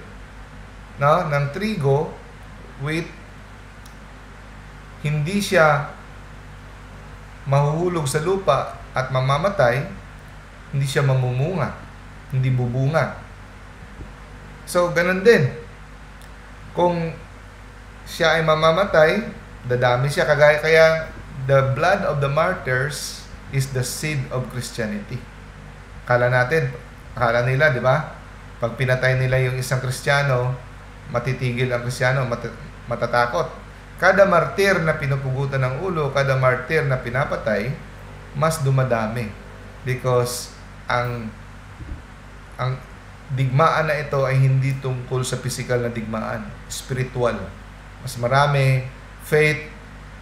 ng trigo, wheat, hindi siya mahuhulog sa lupa at mamamatay, hindi siya mamumunga, hindi bubunga. So, ganun din. Kung siya ay mamamatay, dadami siya. Kaya the blood of the martyrs is the seed of Christianity. Akala nila, di ba? Pag pinatay nila yung isang Kristiyano, matitigil ang Kristiyano, matatakot. Kada martir na pinupugutan ng ulo, kada martir na pinapatay, mas dumadami. Because ang digmaan na ito ay hindi tungkol sa physical na digmaan, spiritual. Mas marami faith,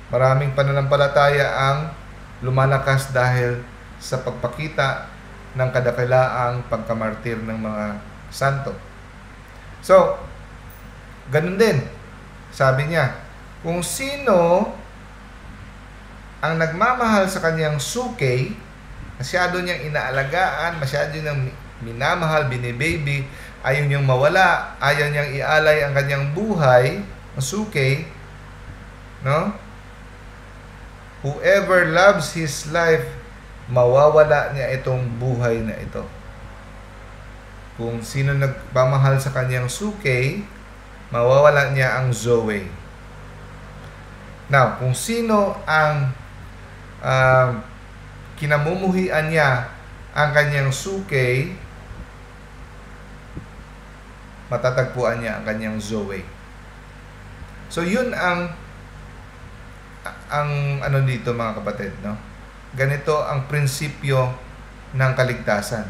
maraming pananampalataya ang lumalakas dahil sa pagpakita ng kadakilaang pagkamartir ng mga santo. So, ganun din. Sabi niya, kung sino ang nagmamahal sa kanyang suke, masyado niyang inaalagaan, masyado niyang minamahal, binibaby, ayaw niyang mawala, ayaw niyang ialay ang kanyang buhay, ang suke, no? Whoever loves his life, mawawala niya itong buhay na ito. Kung sino nagmamahal sa kanyang suke, mawawala niya ang Zoe. Now, kung sino ang kinamumuhian niya ang kanyang suke, matatagpuan niya ang kanyang Zoe. So, yun ang ano dito mga kapatid, no? Ganito ang prinsipyo ng kaligtasan.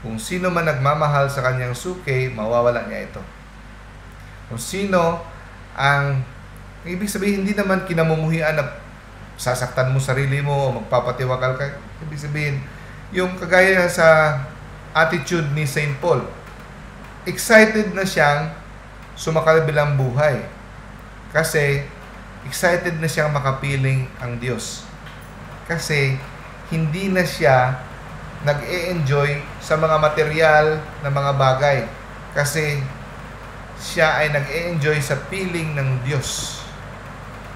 Kung sino man nagmamahal sa kanyang suke, mawawala niya ito. Kung sino ang ibig sabihin, hindi naman kinamumuhian na sasaktan mo sarili mo o magpapatiwakal ka. Ibig sabihin, yung kagaya sa attitude ni St. Paul, excited na siyang sumakabilang buhay. Kasi excited na siyang makapiling ang Diyos. Kasi hindi na siya nag-e-enjoy sa mga material na mga bagay. Kasi siya ay nag-e-enjoy sa piling ng Diyos.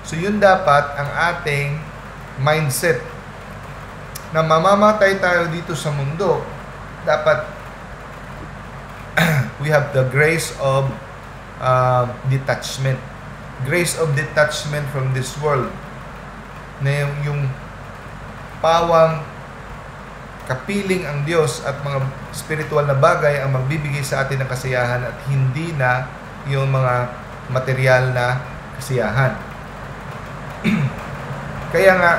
So yun dapat ang ating mindset. Na mamamatay tayo dito sa mundo, dapat we have the grace of detachment. Grace of detachment from this world. Na yung pawang kapiling ang Diyos at mga spiritual na bagay ang magbibigay sa atin ng kasiyahan at hindi na yung mga material na kasiyahan. Kaya nga,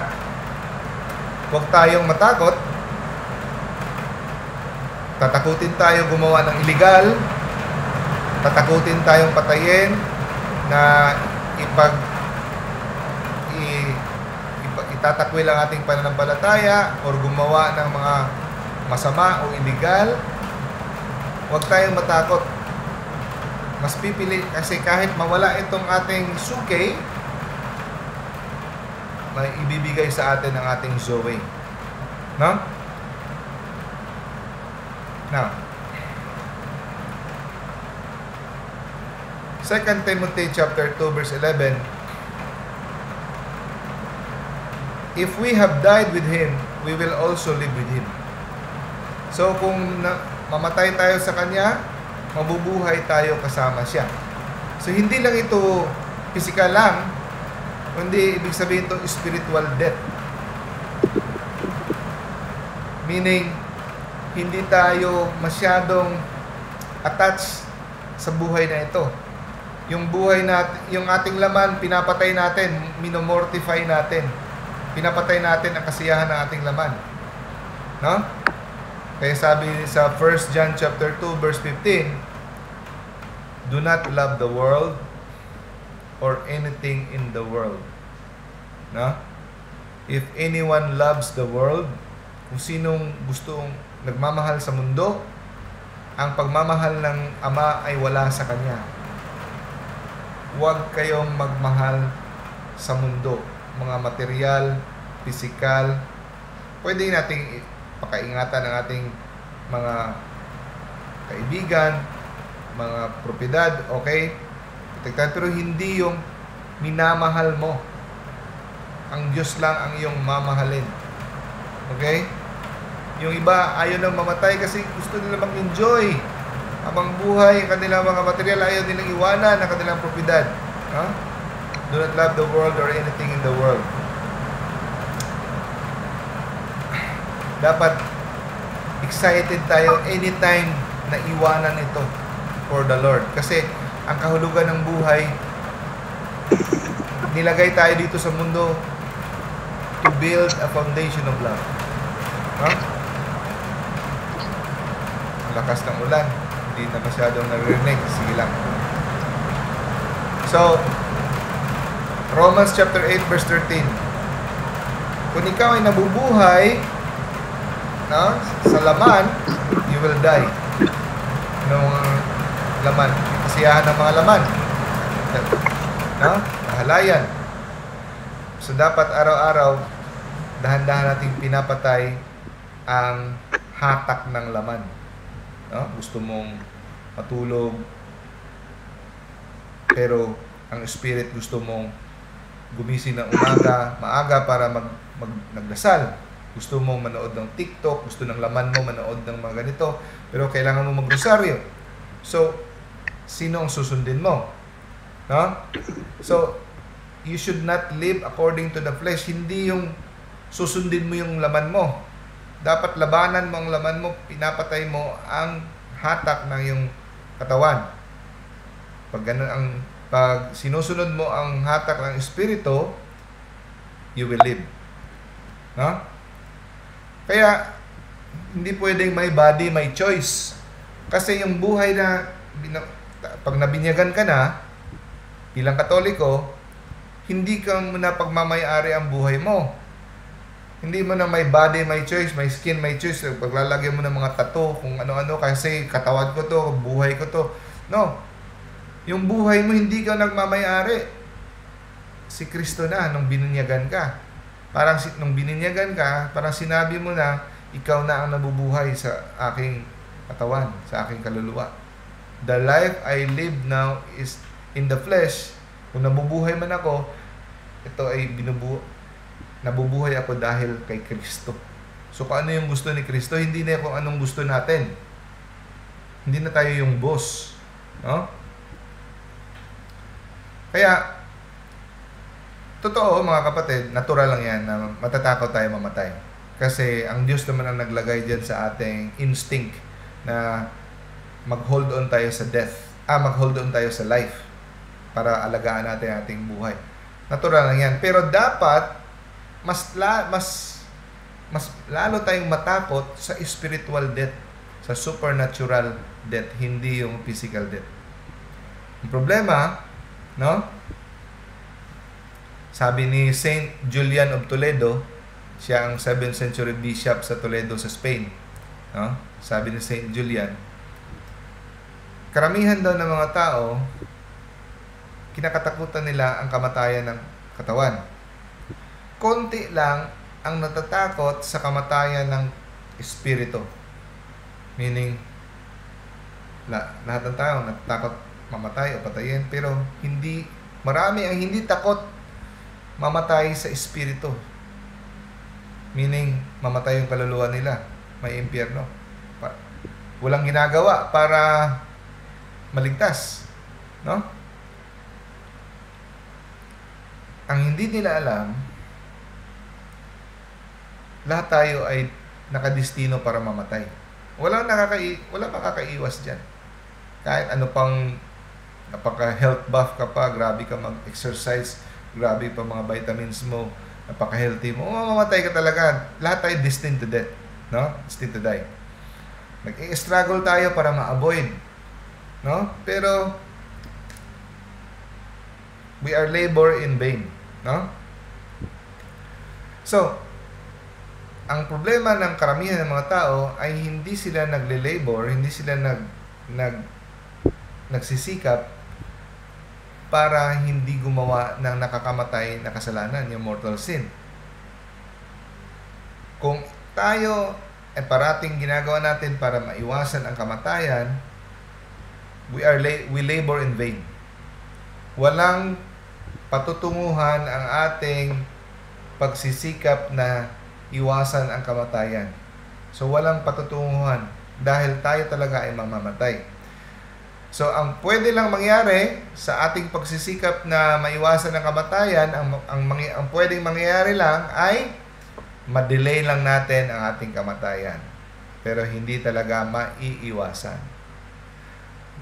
huwag tayong matakot. Tatakutin tayo gumawa ng illegal. Tatakutin tayong patayin na itatakwil ang ating pananampalataya or gumawa ng mga masama o illegal. Huwag tayong matakot. Mas pipili kasi kahit mawala itong ating suke, may ibibigay sa atin ang ating Zoe. No? Now, 2 Timothy chapter 2 verse 11, if we have died with Him, we will also live with Him. So, kung mamatay tayo sa Kanya, mabubuhay tayo kasama Siya. So, hindi lang ito physical lang, kundi ibig sabihin ito spiritual death. Meaning, hindi tayo masyadong attached sa buhay na ito. Yung buhay natin, yung ating laman, pinapatay natin, minomortify natin. Pinapatay natin ang kasiyahan ng ating laman. No? Kaya sabi sa 1 John chapter 2 verse 15, do not love the world or anything in the world. No? If anyone loves the world, kung sinong gustong nagmamahal sa mundo, ang pagmamahal ng Ama ay wala sa Kanya. Huwag kayong magmahal sa mundo. Mga material, pisikal, pwede nating pakaingatan ng ating mga kaibigan, mga propiedad, okay? Pero hindi yung minamahal mo. Ang Diyos lang ang iyong mamahalin. Okay? Yung iba, ayaw nang mamatay kasi gusto nila mag-enjoy habang buhay, ang kanilang mga material, ayaw nilang iwanan ang kanilang propiedad. Huh? Do not love the world or anything in the world. Dapat excited tayo anytime na iwanan ito for the Lord. Kasi ang kahulugan ng buhay, nilagay tayo dito sa mundo to build a foundation of love. Huh? Lakas ng ulan. Hindi na masyadong naririnig. Sige lang. So, Romans chapter 8 verse 13. Kung ikaw ay nabubuhay, no, sa laman, you will die. Anong laman? Kasiyahan ng mga laman. No? Halayan. So, dapat araw-araw, dahan-dahan nating pinapatay ang hatak ng laman. No? Gusto mong matulog, pero ang spirit gusto mong gumising ng maaga para nagdasal. Gusto mong manood ng TikTok, gusto ng laman mo manood ng mga ganito, pero kailangan mo magrosaryo. So, sino ang susundin mo? No? So, you should not live according to the flesh. Hindi yung susundin mo yung laman mo. Dapat labanan mo ang laman mo, pinapatay mo ang hatak ng iyong katawan. Pag sinusunod mo ang hatak ng espiritu, you will live. No? Kaya, hindi pwedeng may body, may choice. Kasi yung buhay na, pag nabinyagan ka na, bilang Katoliko, hindi ka muna pagmamayari ang buhay mo. Hindi mo na may body, may choice, may skin, may choice. Paglalagyan mo ng mga tattoo, kung ano-ano, kasi katawan ko to, buhay ko to. No. Yung buhay mo, hindi ka nagmamayari. Si Kristo na, nung bininyagan ka. Nung bininyagan ka, parang sinabi mo na, ikaw na ang nabubuhay sa aking katawan, sa aking kaluluwa. The life I live now is in the flesh. Kung nabubuhay man ako, ito ay nabubuhay ako dahil kay Kristo. So, kung ano yung gusto ni Kristo, hindi na kung anong gusto natin. Hindi na tayo yung boss. No? Kaya, totoo mga kapatid, natural lang yan na matatakot tayo mamatay. Kasi ang Diyos naman ang naglagay dyan sa ating instinct na mag-hold on tayo sa death. Mag-hold on tayo sa life para alagaan natin ating buhay. Natural lang yan. Pero dapat, mas lalo tayong matakot sa spiritual death, sa supernatural death, hindi yung physical death. Ang problema, no? Sabi ni Saint Julian of Toledo, siya ang 7th century bishop sa Toledo sa Spain. No? Sabi ni Saint Julian, karamihan daw ng mga tao, kinakatakutan nila ang kamatayan ng katawan. Konti lang ang natatakot sa kamatayan ng espiritu. Meaning, lahat ng tao natatakot mamatay o patayin, pero marami ang hindi takot mamatay sa espiritu. Meaning, mamatay yung kaluluwa nila. May impyerno. Walang ginagawa para maligtas. No? Ang hindi nila alam, lahat tayo ay nakadestino para mamatay. Wala makakaiwas dyan. Kahit ano pang napaka-health buff ka pa, grabe ka mag-exercise, grabe pa mga vitamins mo, napaka-healthy mo, mamamatay ka talaga. Lahat tayo destined to death. No? Destined to die. Nag-i-struggle tayo para ma-avoid, no? Pero we are labor in vain, no? So, ang problema ng karamihan ng mga tao ay hindi sila nagle-labor, hindi sila nagsisikap para hindi gumawa ng nakakamatay na kasalanan, yung mortal sin. Kung tayo ay parating ginagawa natin para maiwasan ang kamatayan, we labor in vain. Walang patutunguhan ang ating pagsisikap na iwasan ang kamatayan. So walang patutunguhan dahil tayo talaga ay mamamatay. So ang pwede lang mangyari sa ating pagsisikap na maiwasan ang kamatayan, ang pwedeng mangyari lang ay ma-delay lang natin ang ating kamatayan. Pero hindi talaga maiiwasan.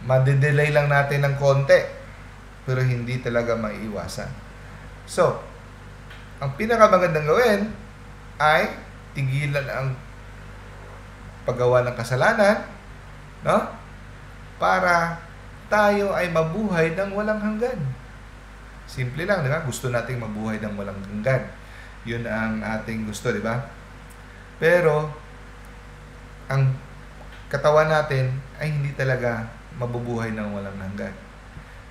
Ma-delay lang natin ng konti, pero hindi talaga maiiwasan. So, ang pinakamagandang gawin ay tigilan ang paggawa ng kasalanan, no? Para tayo ay mabuhay ng walang hanggan. Simple lang, di ba? Gusto nating mabuhay ng walang hanggan. Yun ang ating gusto, di ba? Pero ang katawan natin ay hindi talaga mabubuhay ng walang hanggan.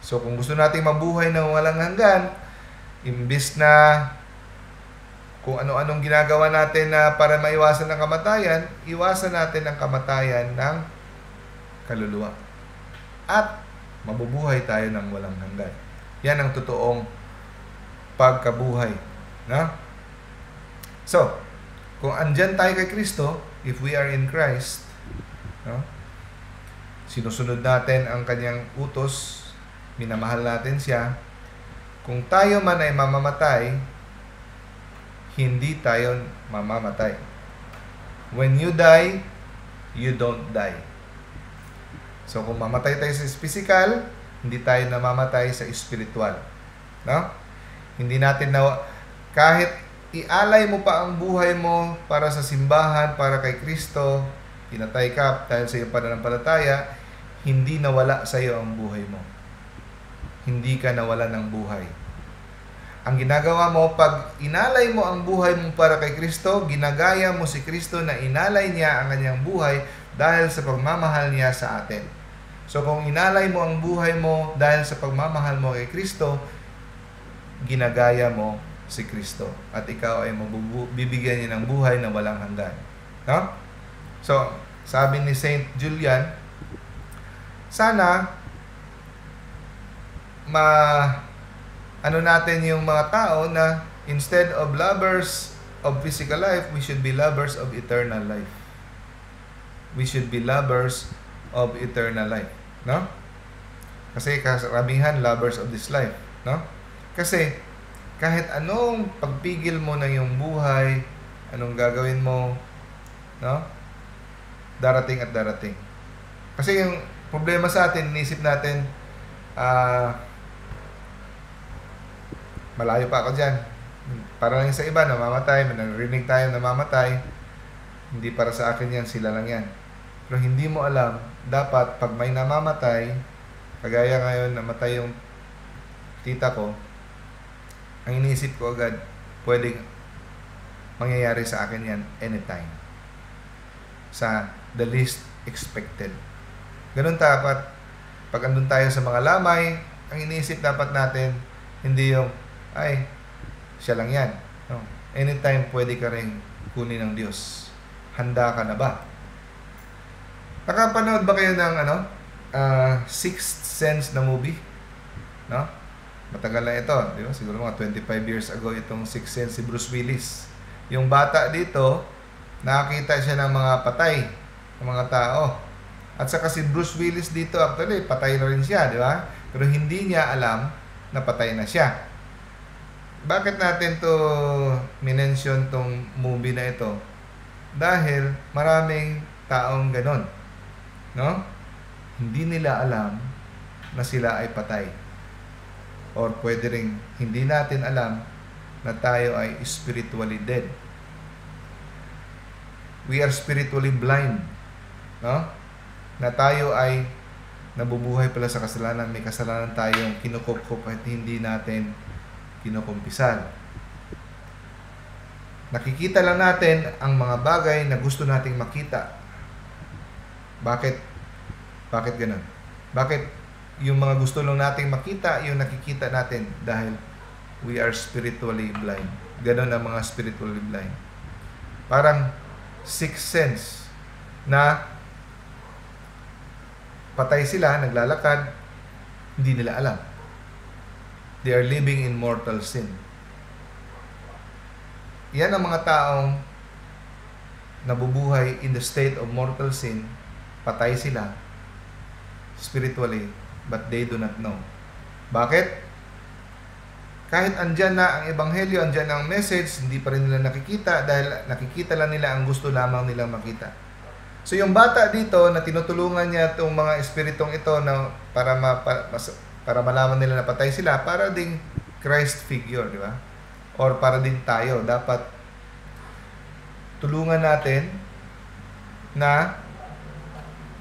So kung gusto nating mabuhay ng walang hanggan, imbis na kung ano-anong ginagawa natin na para maiwasan ang kamatayan, iwasan natin ang kamatayan ng kaluluwa. At mabubuhay tayo ng walang hanggan. Yan ang totoong pagkabuhay. No? So, kung andyan tayo kay Kristo, if we are in Christ, no? Sinusunod natin ang kanyang utos, minamahal natin siya, kung tayo man ay mamamatay, hindi tayo mamamatay. When you die, you don't die. So kung mamatay tayo sa physical, hindi tayo namamatay sa spiritual. No? Hindi natin kahit ialay mo pa ang buhay mo para sa simbahan, para kay Kristo, pinatay ka dahil sa iyong pananampalataya, hindi nawala sa iyo ang buhay mo. Hindi ka nawala ng buhay. Ang ginagawa mo, pag inalay mo ang buhay mo para kay Kristo, ginagaya mo si Kristo na inalay niya ang kanyang buhay dahil sa pagmamahal niya sa atin. So kung inalay mo ang buhay mo dahil sa pagmamahal mo kay Kristo, ginagaya mo si Kristo. At ikaw ay bibigyan niya ng buhay na walang hanggan. No? So, sabi ni Saint Julian, sana natin yung mga tao na instead of lovers of physical life, we should be lovers of eternal life. We should be lovers of eternal life. No? Kasi karamihan lovers of this life. No? Kasi kahit anong pagpigil mo ng iyong buhay, anong gagawin mo, no? Darating at darating. Kasi yung problema sa atin, inisip natin, malayo pa ako dyan. Para lang sa iba, namamatay. Narinig tayo namamatay. Hindi para sa akin yan, sila lang yan. Pero hindi mo alam, dapat pag may namamatay, kagaya ngayon, namatay yung tita ko, ang iniisip ko agad, pwedeng mangyayari sa akin yan anytime. Sa the least expected. Ganun dapat, pag andun tayo sa mga lamay, ang iniisip dapat natin, hindi yung, ay, siya lang yan. No. Anytime pwede ka rin kunin ng Diyos. Handa ka na ba? Nakapanood ba kayo ng Sixth Sense na movie? No? Matagal na ito, di ba? Siguro mga 25 years ago itong Sixth Sense, si Bruce Willis. Yung bata dito, nakakita siya ng mga patay, ng mga tao. At saka si Bruce Willis dito, actually, patay na rin siya, di ba? Pero hindi niya alam na patay na siya. Bakit natin to minention tong movie na ito? Dahil maraming taong ganon. No? Hindi nila alam na sila ay patay. Or pwede rin hindi natin alam na tayo ay spiritually dead. We are spiritually blind. no? Na tayo ay nabubuhay pala sa kasalanan. May kasalanan tayong kinukupkup at hindi natin kinukumpisan. Nakikita lang natin ang mga bagay na gusto nating makita. Bakit? Bakit ganun? Bakit yung mga gusto lang nating makita, yung nakikita natin? Dahil we are spiritually blind. Ganun ang mga spiritually blind. Parang sixth sense na patay sila, naglalakad, hindi nila alam. They are living in mortal sin. Yan ang mga taong nabubuhay in the state of mortal sin. Patay sila spiritually, but they do not know. Bakit? Kahit andyan na ang ebanghelyo, andyan na ang message, hindi pa rin nila nakikita dahil nakikita lang nila ang gusto lamang nilang makita. So yung bata dito na tinutulungan niya itong mga espiritong ito na para malaman nila na patay sila, para ding Christ figure, di ba? Or para din tayo, dapat tulungan natin na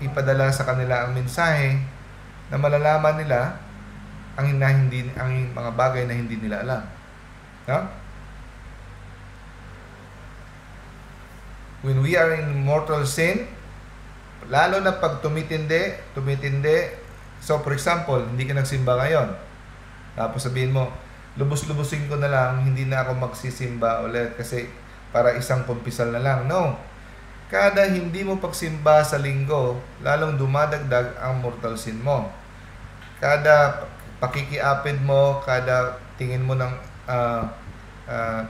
ipadala sa kanila ang mensahe na malalaman nila ang mga bagay na hindi nila alam. No? When we are in mortal sin, lalo na pag tumitindi, so for example, hindi ka nagsimba ngayon, tapos sabihin mo, lubos-lubusin ko na lang, hindi na ako magsisimba ulit kasi para isang kumpisal na lang. No. Kada hindi mo pagsimba sa linggo, lalong dumadagdag ang mortal sin mo. Kada pakikiapid mo, kada tingin mo ng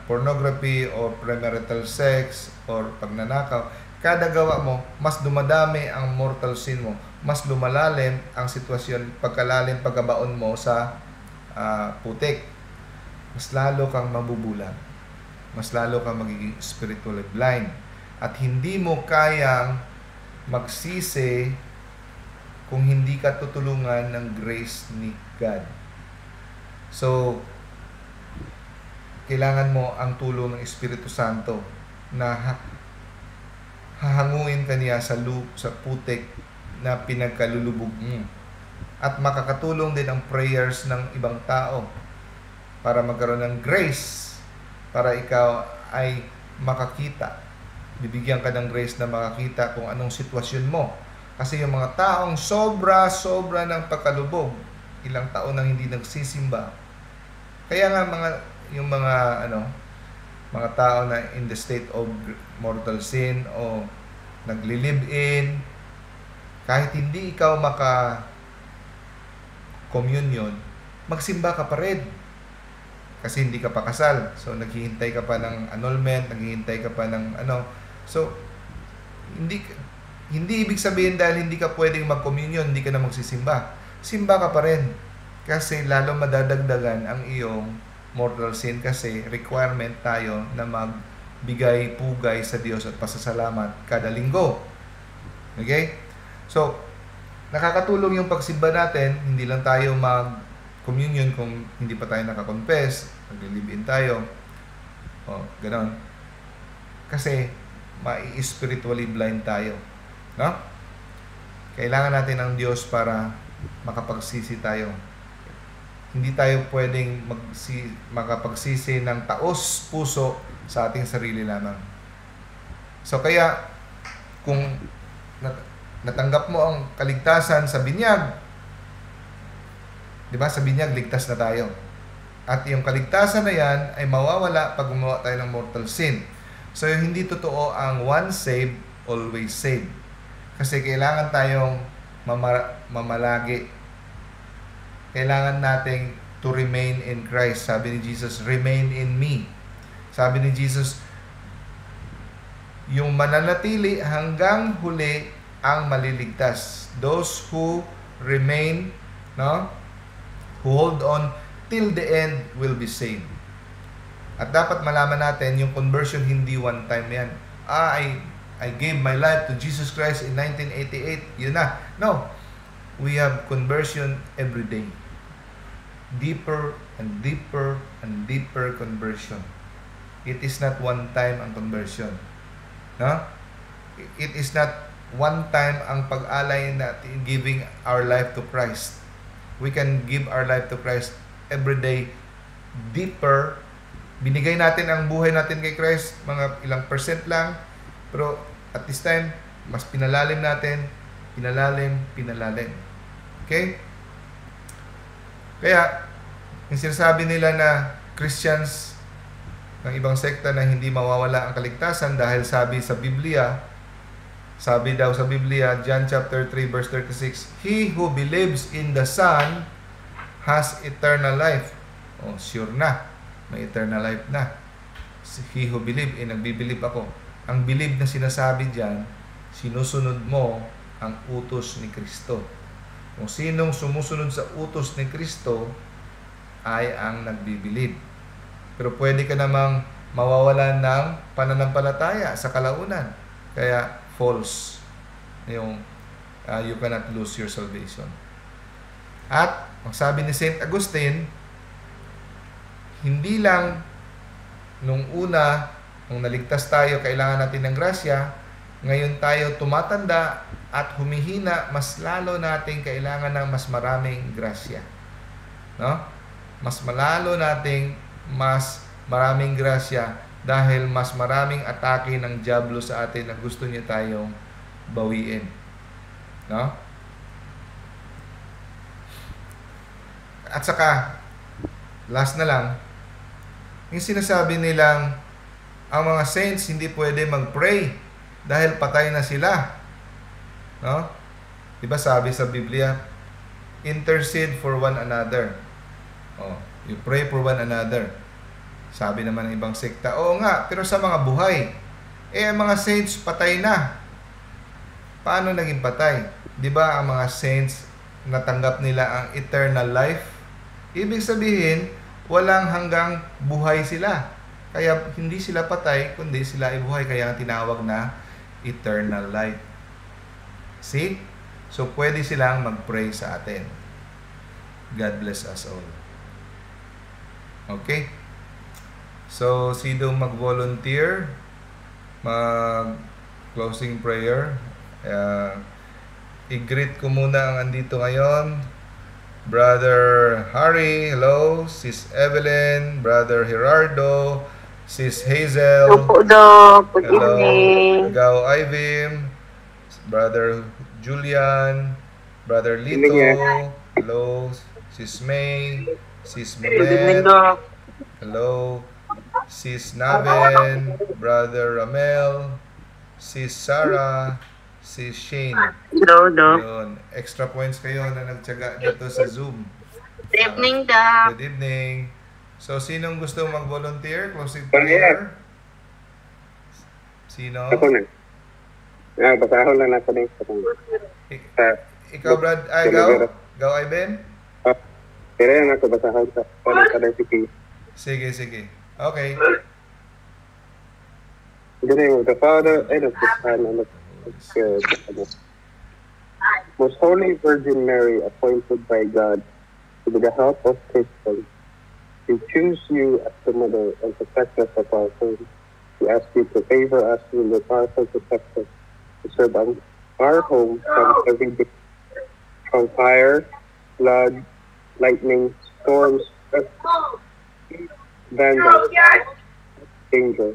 pornography or premarital sex or pagnanakaw, kada gawa mo, mas dumadami ang mortal sin mo. Mas lumalalim ang sitwasyon, pagkabaon mo sa putik. Mas lalo kang mabubulag. Mas lalo kang magiging spiritually blind. At hindi mo kayang magsisi kung hindi ka tutulungan ng grace ni God. So, kailangan mo ang tulong ng Espiritu Santo na hahanguin ka niya sa putik na pinagkalulubog mo. At makakatulong din ang prayers ng ibang tao para magkaroon ng grace para ikaw ay makakita. Bibigyan ka ng grace na makakita kung anong sitwasyon mo. Kasi yung mga taong sobra ng pagkalubog, ilang taon nang hindi nagsisimba. Kaya nga mga tao na in the state of mortal sin o nagli-live-in, kahit hindi ikaw maka-communion, magsimba ka pa rin. Kasi hindi ka pa kasal. So, naghihintay ka pa ng annulment, naghihintay ka pa ng So, hindi ibig sabihin dahil hindi ka pwedeng mag-communion, hindi ka na magsisimba. Simba ka pa rin. Kasi lalo madadagdagan ang iyong mortal sin kasi requirement tayo na magbigay pugay sa Diyos at pasasalamat kada linggo. Okay? So, nakakatulong yung pagsimba natin, hindi lang tayo mag-communion kung hindi pa tayo nakakonfess, maglilibin tayo. O, ganon. Kasi, mai-spiritually blind tayo. No? Kailangan natin ng Diyos para makapagsisi tayo. Hindi tayo pwedeng makapagsisi ng taos puso sa ating sarili lamang. So kaya, kung natanggap mo ang kaligtasan sa binyag, di ba, sa binyag ligtas na tayo. At yung kaligtasan na yan ay mawawala pag gumawa tayo ng mortal sin. So, hindi totoo ang once saved, always saved. Kasi kailangan tayong mamalagi. Kailangan nating to remain in Christ. Sabi ni Jesus, remain in me. Sabi ni Jesus, yung mananatili hanggang huli ang maliligtas. Those who remain, no, who hold on till the end will be saved. At dapat malaman natin, yung conversion hindi one time yan. I gave my life to Jesus Christ in 1988. Yun na. No. We have conversion every day. Deeper and deeper and deeper conversion. It is not one time ang conversion. No? It is not one time ang pag-alay natin, giving our life to Christ. We can give our life to Christ every day deeper. Binigay natin ang buhay natin kay Christ, mga ilang percent lang, pero at this time, mas pinalalim natin, pinalalim. Okay? Kaya, yung sinasabi nila na Christians ng ibang sekta na hindi mawawala ang kaligtasan dahil sabi daw sa Biblia, John chapter 3 verse 36, He who believes in the Son has eternal life. Oh, sure na, may eternal life na. He who believe, nagbibilib ako. Ang believe na sinasabi dyan, sinusunod mo ang utos ni Kristo. Kung sinong sumusunod sa utos ni Kristo ay ang nagbibilib. Pero pwede ka namang mawawalan ng pananampalataya sa kalaunan. Kaya false yung you cannot lose your salvation. At ang sabi ni Saint Augustine, hindi lang nung una, nung naligtas tayo, kailangan natin ng grasya. Ngayon tayo tumatanda at humihina, mas lalo natin kailangan ng mas maraming grasya. No? Mas maraming grasya dahil mas maraming atake ng diablo sa atin na gusto niya tayong bawiin. No? At saka, last na lang, yung sinasabi nilang ang mga saints hindi pwede mag-pray dahil patay na sila. No? Diba sabi sa Biblia, intercede for one another. Oh, you pray for one another. Sabi naman ng ibang sekta, oo nga, pero sa mga buhay, ang mga saints patay na. Paano naging patay? Diba ang mga saints natanggap nila ang eternal life? Ibig sabihin, walang hanggang buhay sila. Kaya hindi sila patay, kundi sila ay buhay. Kaya ang tinawag na eternal life. See? So, pwede silang mag-pray sa atin. God bless us all. Okay? So, sino mag-volunteer? Mag-closing prayer. I-greet ko muna ang andito ngayon. Brother Harry, hello. Sis Evelyn, Brother Gerardo, Sis Hazel. Good evening. Gao Ivim, Brother Julian, Brother Lito, hello. Sis May, Sis Milet, hello. Sis Naven, Brother Ramel, Sis Sarah, Sis Shane. Hello. Yun. Extra points kayo na nagtyaga dito sa Zoom. Good evening, Doc. Good evening. So, sinong gusto mag-volunteer? Closing prayer? Sino? Ako na. Basahon lang ako na. Ikaw, Brad? Ay, Gaw? Gaw, Iben? Pero yan ako basahon sa kadensity. Sige. Okay. In the name of the Father, and of the Son, and of the Spirit. Most Holy Virgin Mary, appointed by God to be the help of Christians, we choose you as the mother and protectress of our faith. We ask you to favor us with your powerful protection, to serve our home from every day, from fire, flood, lightning, storms, vandals, danger.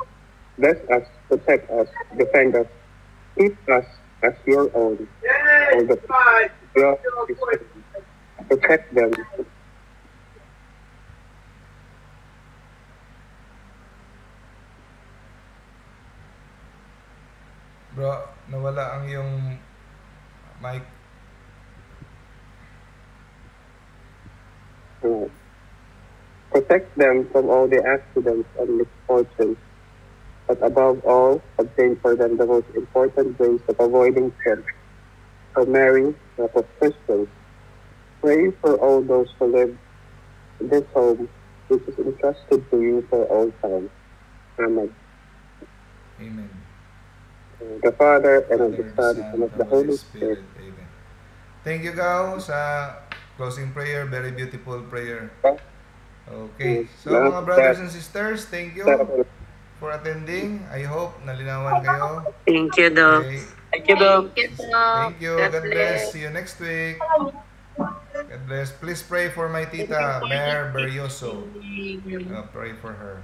Bless us, protect us, defend us, keep us as your own. All the blood is protect them. Bro, nawala ang yung mic. Protect them from all the accidents and misfortunes, but above all, obtain for them the most important ways of avoiding sin. For Mary, not of Christians, pray for all those who live in this home, which is entrusted to you for all time. Amen. Amen. The Father, and of the Son, and of the Holy Spirit. Amen. Thank you, Gao, sa closing prayer. Very beautiful prayer. Okay. So, mga brothers and sisters, thank you for attending. I hope nalinawan kayo. Thank you, Doc. Okay. Thank you, Doc. Thank you. God bless. See you next week. God bless. Please pray for my tita, Mer Berrioso. Pray for her.